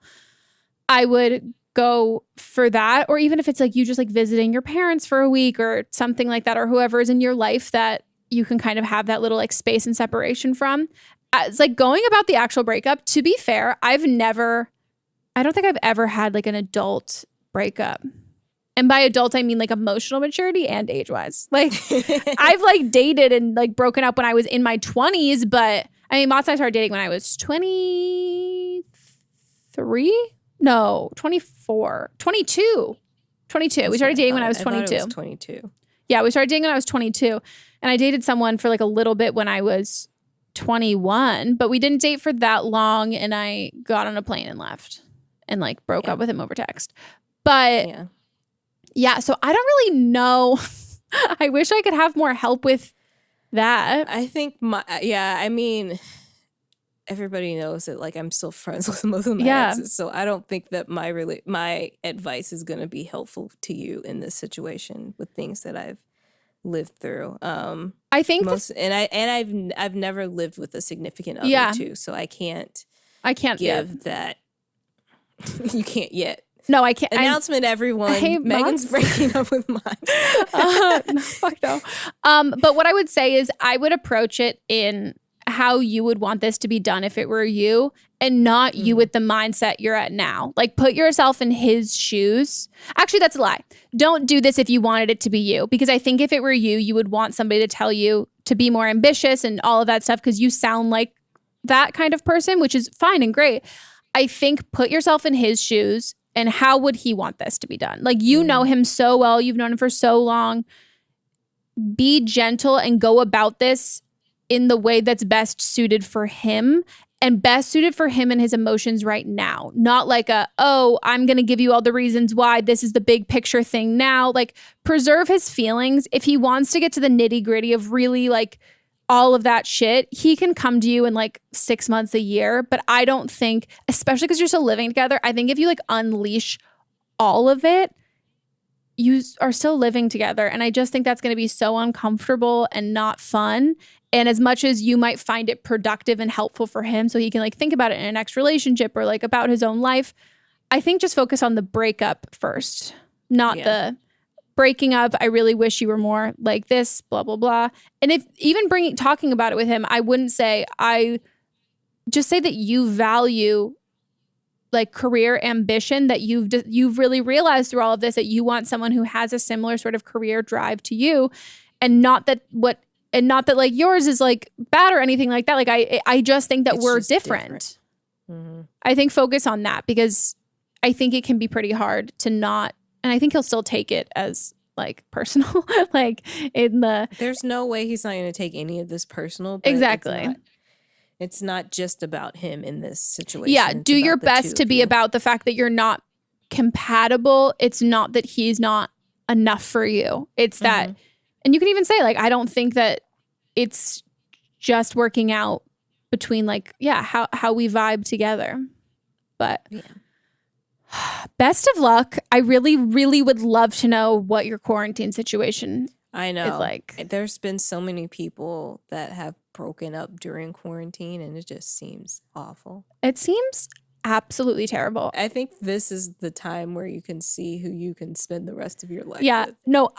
I would go for that. Or even if it's like you just like visiting your parents for a week or something like that, or whoever is in your life that you can kind of have that little like space and separation from. It's like going about the actual breakup. To be fair, I don't think I've ever had like an adult breakup. And by adult, I mean like emotional maturity and age-wise. Like I've like dated and like broken up when I was in my 20s, but I mean, Monts and I started dating when I was 23? No, 24, 22. 22. We started dating when I was 22. I thought it was 22. Yeah, we started dating when I was 22. And I dated someone for like a little bit when I was 21, but we didn't date for that long. And I got on a plane and left and like broke up with him over text. But yeah, so I don't really know. I wish I could have more help with that. I think I mean, everybody knows that like I'm still friends with most of my exes, so I don't think that my advice is going to be helpful to you in this situation with things that I've lived through. I think I've never lived with a significant other too, so I can't give that. You can't yet. No, I can't. Announcement, everyone. Meghan's breaking up with mine. No, fuck no. But what I would say is I would approach it in how you would want this to be done if it were you, and not you with the mindset you're at now. Like put yourself in his shoes. Actually, that's a lie. Don't do this if you wanted it to be you, because I think if it were you, you would want somebody to tell you to be more ambitious and all of that stuff, because you sound like that kind of person, which is fine and great. I think put yourself in his shoes. And how would he want this to be done? Like, you know him so well. You've known him for so long. Be gentle and go about this in the way that's best suited for him, and best suited for him and his emotions right now. Not like I'm going to give you all the reasons why. This is the big picture thing now. Like, preserve his feelings. If he wants to get to the nitty gritty of really like all of that shit, he can come to you in like 6 months, a year. But I don't think, especially because you're still living together, I think if you like unleash all of it, you are still living together. And I just think that's going to be so uncomfortable and not fun. And as much as you might find it productive and helpful for him, so he can like think about it in a next relationship or like about his own life, I think just focus on the breakup first, not the breaking up. I really wish you were more like this, blah, blah, blah. And if even talking about it with him, I wouldn't say, I just say that you value like career ambition, that you've really realized through all of this that you want someone who has a similar sort of career drive to you, and not that like yours is like bad or anything like that. Like I just think that we're different. Mm-hmm. I think focus on that, because I think it can be pretty hard to not. And I think he'll still take it as like personal, like there's no way he's not going to take any of this personal. But exactly. It's not just about him in this situation. Yeah. Do your best to be about the fact that you're not compatible. It's not that he's not enough for you. It's that, and you can even say like, I don't think that it's just working out between like, how we vibe together. But best of luck. I really, really would love to know what your quarantine situation is like. There's been so many people that have broken up during quarantine, and it just seems awful. It seems absolutely terrible. I think this is the time where you can see who you can spend the rest of your life with. No,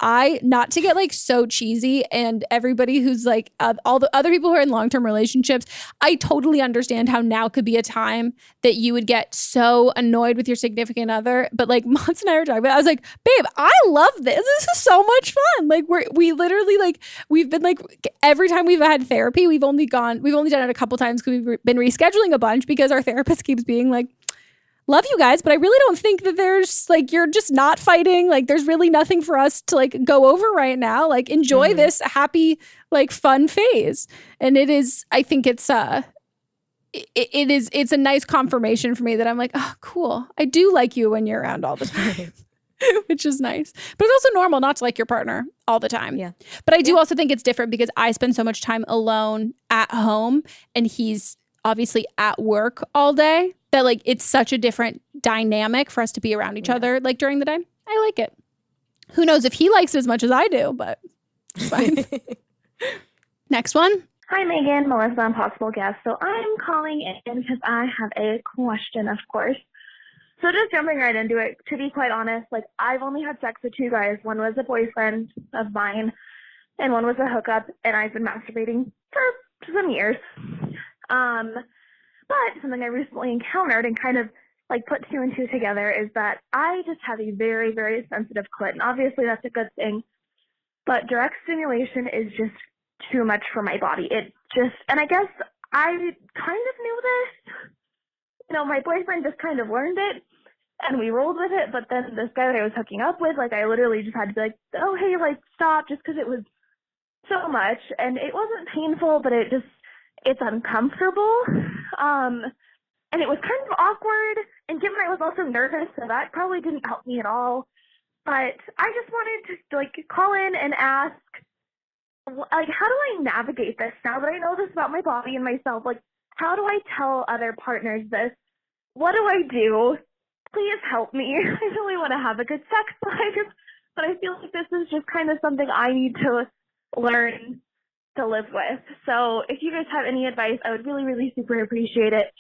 not to get like so cheesy, and everybody who's like all the other people who are in long-term relationships, I totally understand how now could be a time that you would get so annoyed with your significant other. But like Monts and I were talking about, I was like, babe, I love this. This is so much fun. Like we literally like, we've been like, every time we've had therapy, we've only done it a couple times because we've been rescheduling a bunch, because our therapist keeps being like, love you guys, but I really don't think that there's like, you're just not fighting. Like there's really nothing for us to like go over right now. Like enjoy this happy, like fun phase. And it is, I think it's it's a nice confirmation for me that I'm like, oh, cool. I do like you when you're around all the time. Which is nice. But it's also normal not to like your partner all the time. Yeah. But I do also think it's different because I spend so much time alone at home and he's obviously at work all day that like it's such a different dynamic for us to be around each other like during the day. I like it. Who knows if he likes it as much as I do, but it's fine. Next one. Hi, Meghan, Melissa, and possible guest. So I'm calling in because I have a question, of course. So just jumping right into it, to be quite honest, like I've only had sex with 2 guys. One was a boyfriend of mine and one was a hookup, and I've been masturbating for some years. But something I recently encountered and kind of like put 2 and 2 together is that I just have a very, very sensitive clit. And obviously that's a good thing. But direct stimulation is just too much for my body. And I guess I kind of knew this. You know, my boyfriend just kind of learned it and we rolled with it. But then this guy that I was hooking up with, like, I literally just had to be like, oh, hey, like, stop, just because it was so much. And it wasn't painful, but it's uncomfortable. And it was kind of awkward. And given I was also nervous, so that probably didn't help me at all. But I just wanted to, like, call in and ask, like, how do I navigate this now that I know this about my body and myself? Like, how do I tell other partners this? What do I do? Please help me. I really want to have a good sex life, but I feel like this is just kind of something I need to learn to live with. So if you guys have any advice, I would really, really super appreciate it.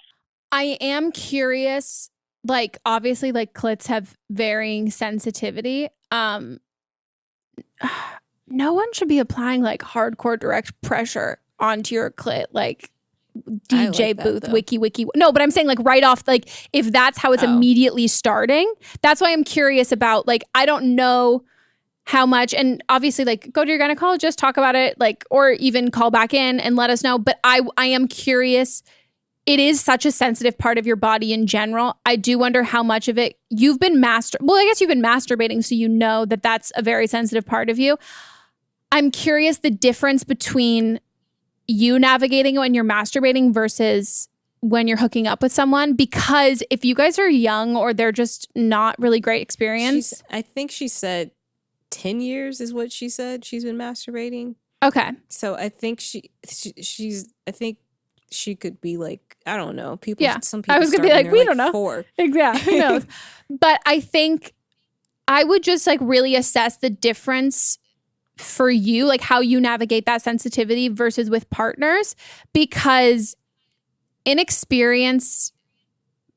I am curious, like, obviously, like, clits have varying sensitivity. No one should be applying, like, hardcore direct pressure onto your clit, like, DJ like booth, that, wiki. No, but I'm saying like right off, like if that's how it's immediately starting, that's why I'm curious about, like, I don't know how much, and obviously like go to your gynecologist, talk about it, like, or even call back in and let us know. But I am curious. It is such a sensitive part of your body in general. I do wonder how much of it you've been well, I guess you've been masturbating, so you know that that's a very sensitive part of you. I'm curious the difference between you navigating when you're masturbating versus when you're hooking up with someone, because if you guys are young or they're just not really great experience. I think she said 10 years is what she said she's been masturbating. Okay. So I think she's I think she could be like, I don't know. Some people I was gonna be like, we don't know. 4. Exactly. Who knows? But I think I would just like really assess the difference for you, like how you navigate that sensitivity versus with partners, because in experience,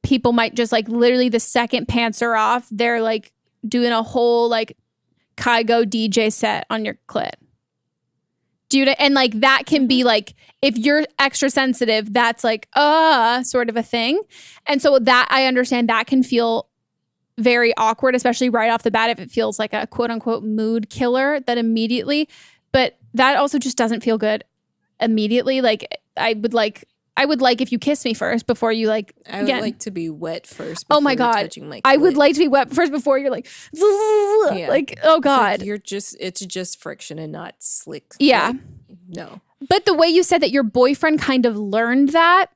people might just like literally the second pants are off, they're like doing a whole like Kygo DJ set on your clit. And like that can be like, if you're extra sensitive, that's like, sort of a thing. And so that I understand that can feel very awkward, especially right off the bat, if it feels like a quote unquote mood killer that immediately, but that also just doesn't feel good immediately. Like I would like if you kiss me first before you like, I would like to be wet first. Oh my God. Touching my I would like to be wet first before you're like, like, oh God. Like it's just friction and not slick. Yeah. Like, no. But the way you said that your boyfriend kind of learned that,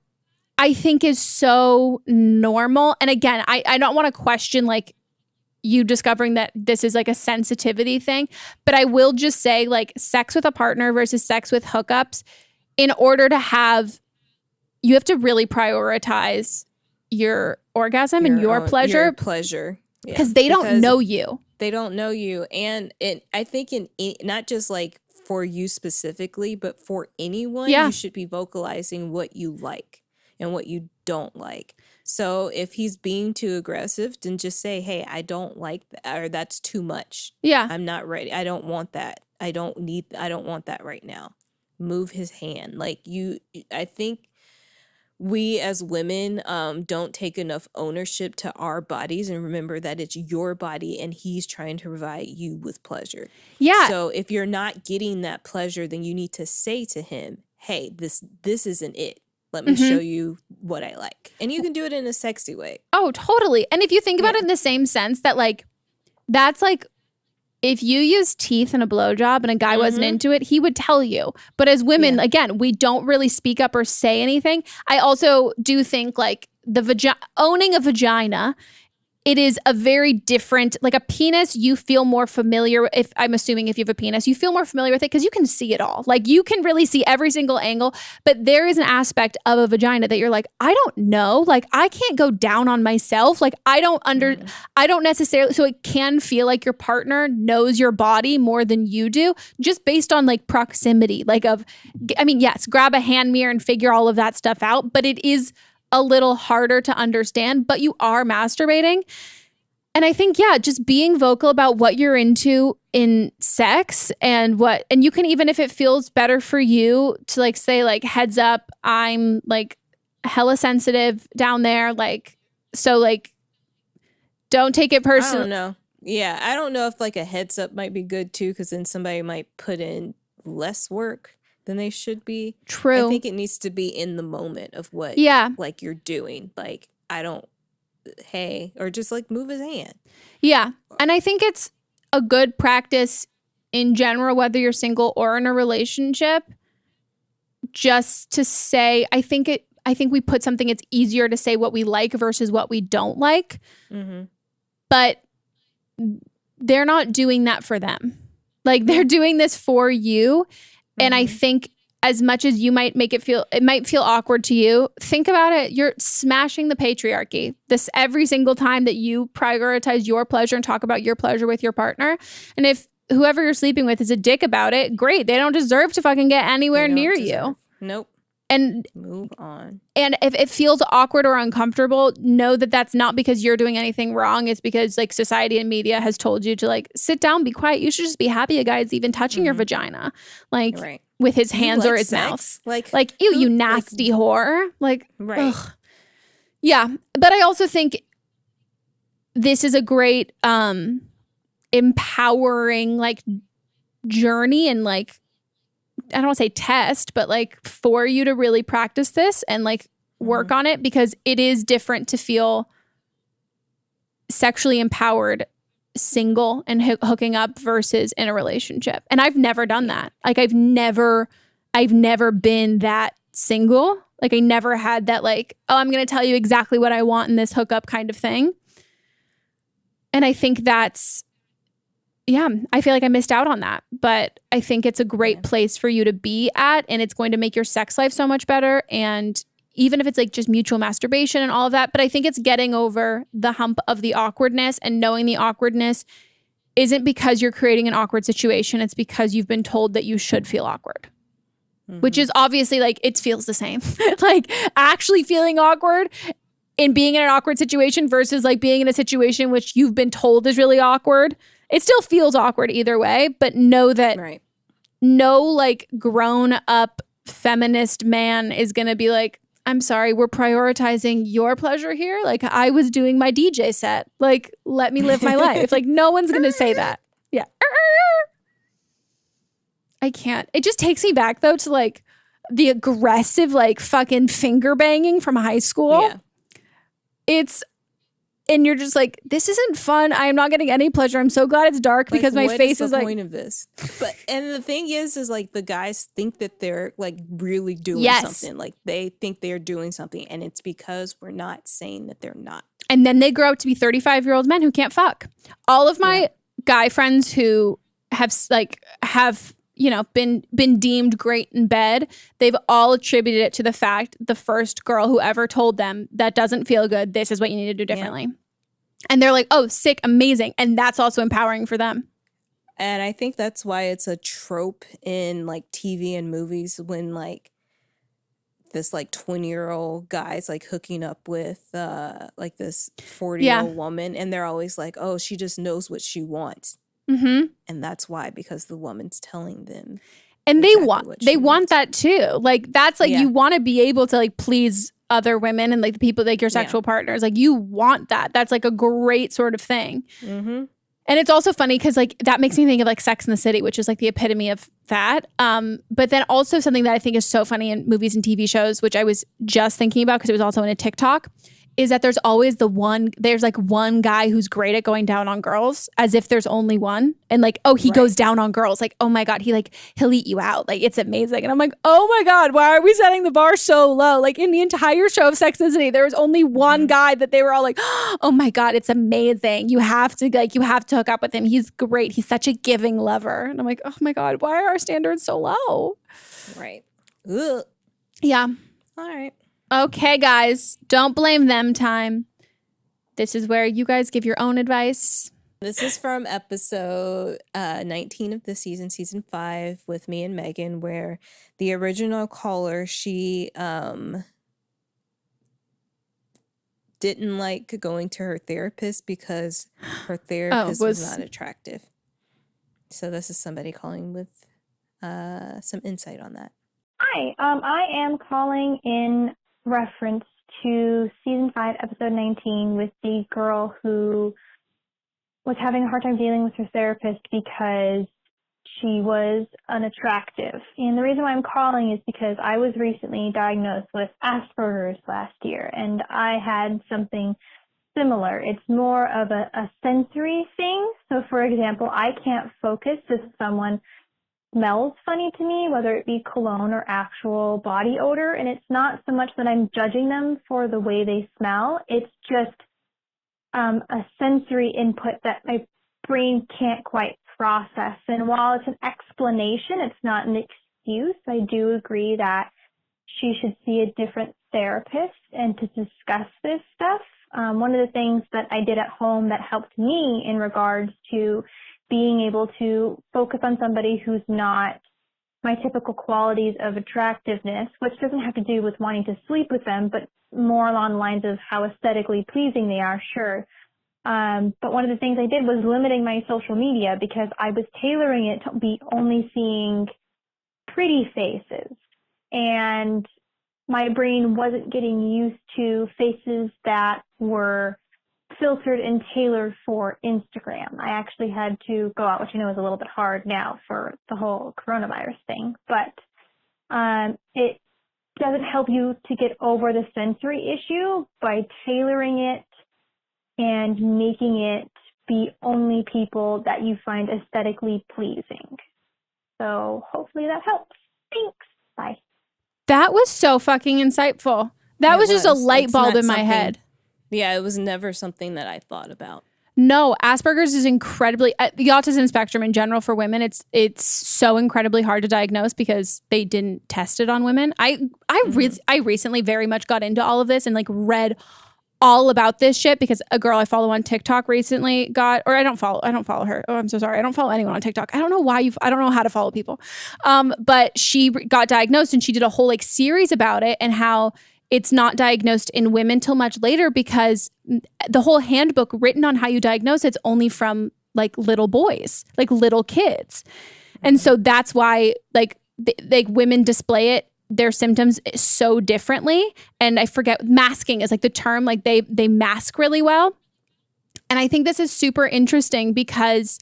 I think is so normal. And again, I don't want to question like you discovering that this is like a sensitivity thing, but I will just say like sex with a partner versus sex with hookups, in order to have, you have to really prioritize your orgasm and your pleasure. Your pleasure. Because they don't know you. They don't know you. And I think not just like for you specifically, but for anyone, you should be vocalizing what you like and what you don't like. So if he's being too aggressive, then just say, hey, I don't like that, or that's too much. Yeah. I'm not ready. I don't want that. I don't want that right now. Move his hand. Like I think we as women don't take enough ownership to our bodies and remember that it's your body and he's trying to provide you with pleasure. Yeah. So if you're not getting that pleasure, then you need to say to him, hey, this isn't it. Let me show you what I like. And you can do it in a sexy way. Oh, totally. And if you think about it in the same sense that like, that's like if you use teeth in a blowjob and a guy wasn't into it, he would tell you. But as women, again, we don't really speak up or say anything. I also do think like owning a vagina, it is a very different, like a penis, you feel more familiar. I'm assuming if you have a penis, you feel more familiar with it because you can see it all. Like you can really see every single angle, but there is an aspect of a vagina that you're like, I don't know. Like I can't go down on myself. Like I don't necessarily, so it can feel like your partner knows your body more than you do just based on like proximity, yes, grab a hand mirror and figure all of that stuff out, but it is a little harder to understand, but you are masturbating. And I think, just being vocal about what you're into in sex and you can, even if it feels better for you to like say like, heads up, I'm like hella sensitive down there. Like, so like, don't take it personally. I don't know. Yeah. I don't know if like a heads up might be good too, because then somebody might put in less work than they should be. True. I think it needs to be in the moment of what like you're doing. Like, or just like move his hand. Yeah. And I think it's a good practice in general, whether you're single or in a relationship, just to say, I think we put something, it's easier to say what we like versus what we don't like. Mm-hmm. But they're not doing that for them. Like they're doing this for you. And I think as much as you might it might feel awkward to you, think about it. You're smashing the patriarchy. This every single time that you prioritize your pleasure and talk about your pleasure with your partner. And if whoever you're sleeping with is a dick about it, great. They don't deserve to fucking get anywhere near you. Nope. And move on. And if it feels awkward or uncomfortable, know that that's not because you're doing anything wrong. It's because like society and media has told you to like sit down, be quiet. You should just be happy a guy's even touching your vagina, like with his hands or his mouth. Like ew, you nasty whore. Like, ugh. Yeah. But I also think this is a great empowering like journey and like, I don't want to say test, but like for you to really practice this and like work on it, because it is different to feel sexually empowered single and hooking up versus in a relationship. And I've never done that. Like I've never been that single. Like I never had that like, oh, I'm going to tell you exactly what I want in this hookup kind of thing. And I think that's, I feel like I missed out on that, but I think it's a great place for you to be at, and it's going to make your sex life so much better. And even if it's like just mutual masturbation and all of that, but I think it's getting over the hump of the awkwardness and knowing the awkwardness isn't because you're creating an awkward situation. It's because you've been told that you should feel awkward, which is obviously like, it feels the same. Like actually feeling awkward and being in an awkward situation versus like being in a situation which you've been told is really awkward. It still feels awkward either way, but know that no like grown up feminist man is going to be like, I'm sorry, we're prioritizing your pleasure here. Like I was doing my DJ set. Like, let me live my life. Like no one's going to say that. Yeah. I can't. It just takes me back though to like the aggressive, like fucking finger banging from high school. Yeah. And you're just like, this isn't fun. I am not getting any pleasure. I'm so glad it's dark because my face is like. What is the point of this? But and the thing is like the guys think that they're like really doing something. Like they think they're doing something, and it's because we're not saying that they're not. And then they grow up to be 35-year-old men who can't fuck. All of my guy friends who have been deemed great in bed, they've all attributed it to the fact the first girl who ever told them that doesn't feel good, this is what you need to do differently. And they're like, oh, sick, amazing. And that's also empowering for them. And I think that's why it's a trope in like TV and movies when like this like 20-year-old guy's like hooking up with like this 40-year-old woman, and they're always like, oh, she just knows what she wants. Mm-hmm. And that's why, because the woman's telling them. And exactly they want that too. Like that's like you want to be able to like please other women and like the people like your sexual partners. Like you want that. That's like a great sort of thing. Mm-hmm. And it's also funny because like that makes me think of like Sex and the City, which is like the epitome of that. But then also something that I think is so funny in movies and TV shows, which I was just thinking about because it was also in a TikTok, is that there's always there's like one guy who's great at going down on girls, as if there's only one. And like, oh, he goes down on girls. Like, oh my God, he'll eat you out. Like, it's amazing. And I'm like, oh my God, why are we setting the bar so low? Like in the entire show of Sex and the City, there was only one guy that they were all like, oh my God, it's amazing. You have to hook up with him. He's great. He's such a giving lover. And I'm like, oh my God, why are our standards so low? Right. Ugh. Yeah. All right. Okay, guys, don't blame them time. This is where you guys give your own advice. This is from episode 19 of the season 5 with me and Meghan, where the original caller, she didn't like going to her therapist because her therapist was not attractive. So this is somebody calling with some insight on that. Hi, I am calling in reference to season 5, episode 19, with the girl who was having a hard time dealing with her therapist because she was unattractive. And the reason why I'm calling is because I was recently diagnosed with Asperger's last year, and I had something similar. It's more of a sensory thing. So, for example, I can't focus if someone smells funny to me, whether it be cologne or actual body odor. And it's not so much that I'm judging them for the way they smell. It's just a sensory input that my brain can't quite process. And while it's an explanation, it's not an excuse. I do agree that she should see a different therapist and to discuss this stuff. One of the things that I did at home that helped me in regards to being able to focus on somebody who's not my typical qualities of attractiveness, which doesn't have to do with wanting to sleep with them, but more along the lines of how aesthetically pleasing they are, sure. But one of the things I did was limiting my social media because I was tailoring it to be only seeing pretty faces. And my brain wasn't getting used to faces that were filtered and tailored for Instagram. I actually had to go out, which I know is a little bit hard now for the whole coronavirus thing, but it doesn't help you to get over the sensory issue by tailoring it and making it be only people that you find aesthetically pleasing. So hopefully that helps. Thanks. Bye. That was so fucking insightful. That was just a light bulb in my head. Yeah, it was never something that I thought about. No, Asperger's is incredibly, the autism spectrum in general for women, it's so incredibly hard to diagnose because they didn't test it on women. I recently very much got into all of this and like read all about this shit because a girl I follow on TikTok recently I don't follow her. Oh, I'm so sorry. I don't follow anyone on TikTok. I don't know why I don't know how to follow people. But she got diagnosed and she did a whole like series about it and how it's not diagnosed in women till much later because the whole handbook written on how you diagnose it's only from like little boys, like little kids. And so that's why like women display it, their symptoms so differently. And I forget, masking is like the term, like they mask really well. And I think this is super interesting because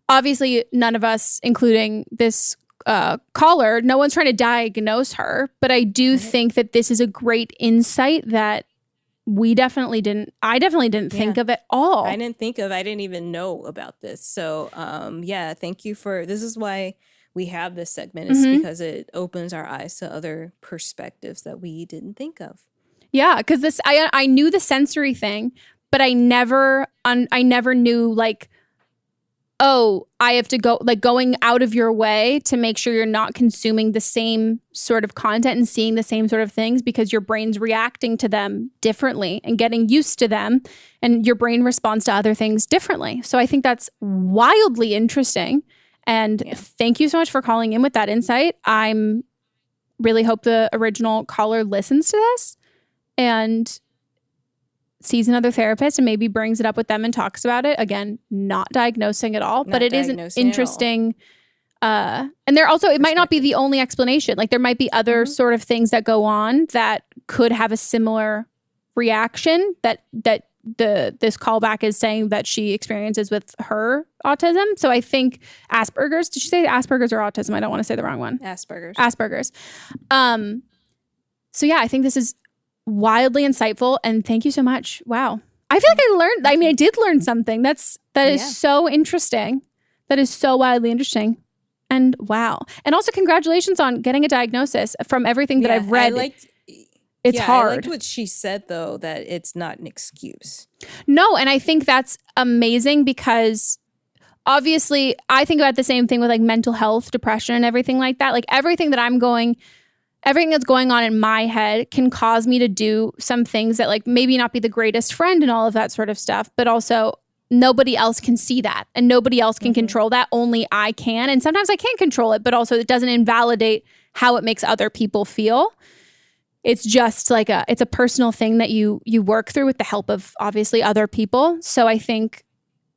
obviously none of us, including this caller, no one's trying to diagnose her, but I do think that this is a great insight that I definitely didn't think of at all. I didn't even know about this. So thank you this is why we have this segment, is because it opens our eyes to other perspectives that we didn't think of. Yeah, because I knew the sensory thing, but I never knew like, oh, I have to go, like going out of your way to make sure you're not consuming the same sort of content and seeing the same sort of things because your brain's reacting to them differently and getting used to them and your brain responds to other things differently. So I think that's wildly interesting. And thank you so much for calling in with that insight. I'm really hope the original caller listens to this and sees another therapist and maybe brings it up with them and talks about it. Again, not diagnosing at all, but it is an interesting, and there also, it might not be the only explanation. Like there might be other sort of things that go on that could have a similar reaction that this callback is saying that she experiences with her autism. So I think Asperger's, did you say Asperger's or autism? I don't want to say the wrong one. Asperger's. So yeah, I think this is wildly insightful. And thank you so much. Wow. I feel like I did learn something. That is so interesting. That is so wildly interesting. And wow. And also congratulations on getting a diagnosis. From everything that I've read. It's hard. I liked what she said, though, that it's not an excuse. No, and I think that's amazing because obviously I think about the same thing with like mental health, depression, and everything like that. Like everything that's going on in my head can cause me to do some things that like maybe not be the greatest friend and all of that sort of stuff, but also nobody else can see that and nobody else can control that. Only I can. And sometimes I can't control it, but also it doesn't invalidate how it makes other people feel. It's just like it's a personal thing that you work through with the help of obviously other people. So I think,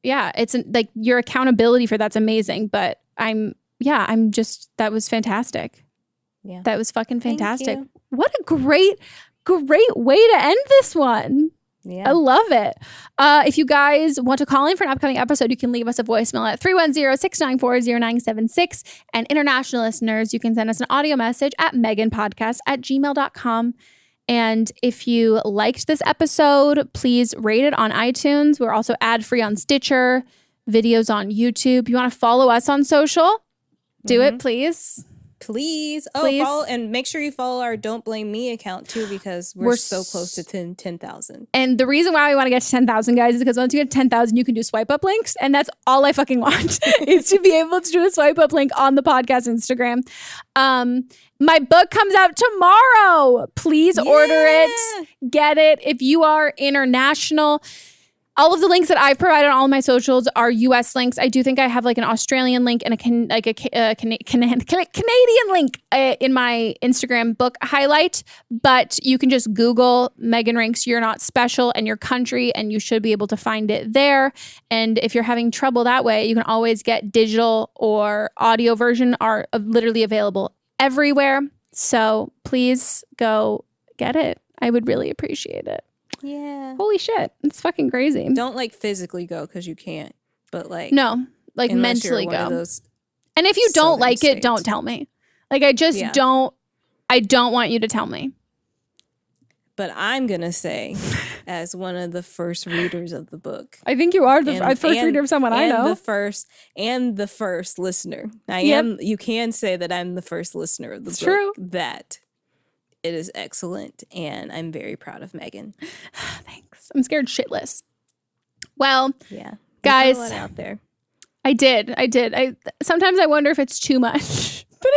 it's like your accountability for that's amazing. But that was fantastic. Yeah. That was fucking fantastic. What a great way to end this one. Yeah. I love it. If you guys want to call in for an upcoming episode, you can leave us a voicemail at 310-694-0976. And international listeners, you can send us an audio message at meghanpodcast@gmail.com. And if you liked this episode, please rate it on iTunes. We're also ad-free on Stitcher, videos on YouTube. You want to follow us on social? Do it, please. Please. Follow, and make sure you follow our Don't Blame Me account too, because we're so close to 10,000. And the reason why we want to get to 10,000, guys, is because once you get 10,000, you can do swipe up links. And that's all I fucking want is to be able to do a swipe up link on the podcast Instagram. My book comes out tomorrow. Please order it. Get it. If you are international, all of the links that I've provided on all of my socials are US links. I do think I have like an Australian link and a Canadian link in my Instagram book highlight. But you can just Google Meghan Rienks, You're Not Special, and your country, and you should be able to find it there. And if you're having trouble that way, you can always get digital or audio version are literally available everywhere. So please go get it. I would really appreciate it. Yeah. Holy shit. It's fucking crazy. Don't like physically go because you can't. But like like mentally go. And if you don't like it, don't tell me. Like I just don't want you to tell me. But I'm going to say, as one of the first readers of the book. I think you are the first reader of someone I know. The first listener. You can say that I'm the first listener of the book. True. That it is excellent, and I'm very proud of Meghan. Thanks. I'm scared shitless. Well, guys, out there. I did. Sometimes I wonder if it's too much, but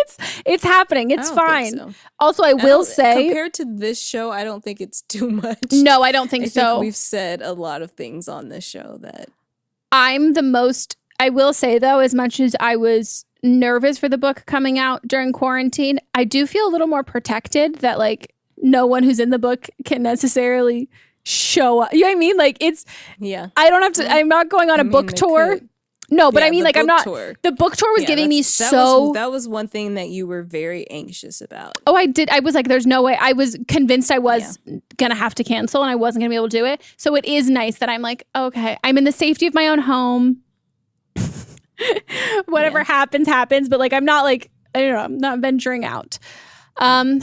it's happening. It's fine. So. Also, I will say, compared to this show, I don't think it's too much. No, I don't think so. Think we've said a lot of things on this show that I'm the most. I will say though, as much as I was nervous for the book coming out during quarantine, I do feel a little more protected that like no one who's in the book can necessarily show up. You know what I mean? Like I don't have to, I'm not going on a book tour. No, but I mean like I'm not, the book tour was giving me that was one thing that you were very anxious about. Oh, I did. I was like, there's no way. I was convinced I was going to have to cancel and I wasn't going to be able to do it. So it is nice that I'm like, okay, I'm in the safety of my own home. Whatever happens, but like I'm not like, I don't know, I'm not venturing out. But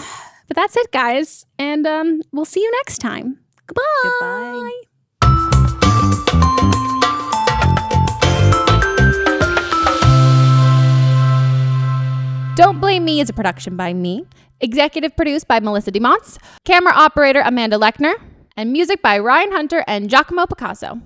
that's it, guys. And we'll see you next time. Goodbye. Don't Blame Me is a production by me. Executive produced by Melisa Monts. Camera operator Amanda Lechner. And music by Ryan Hunter and Giacomo Picasso.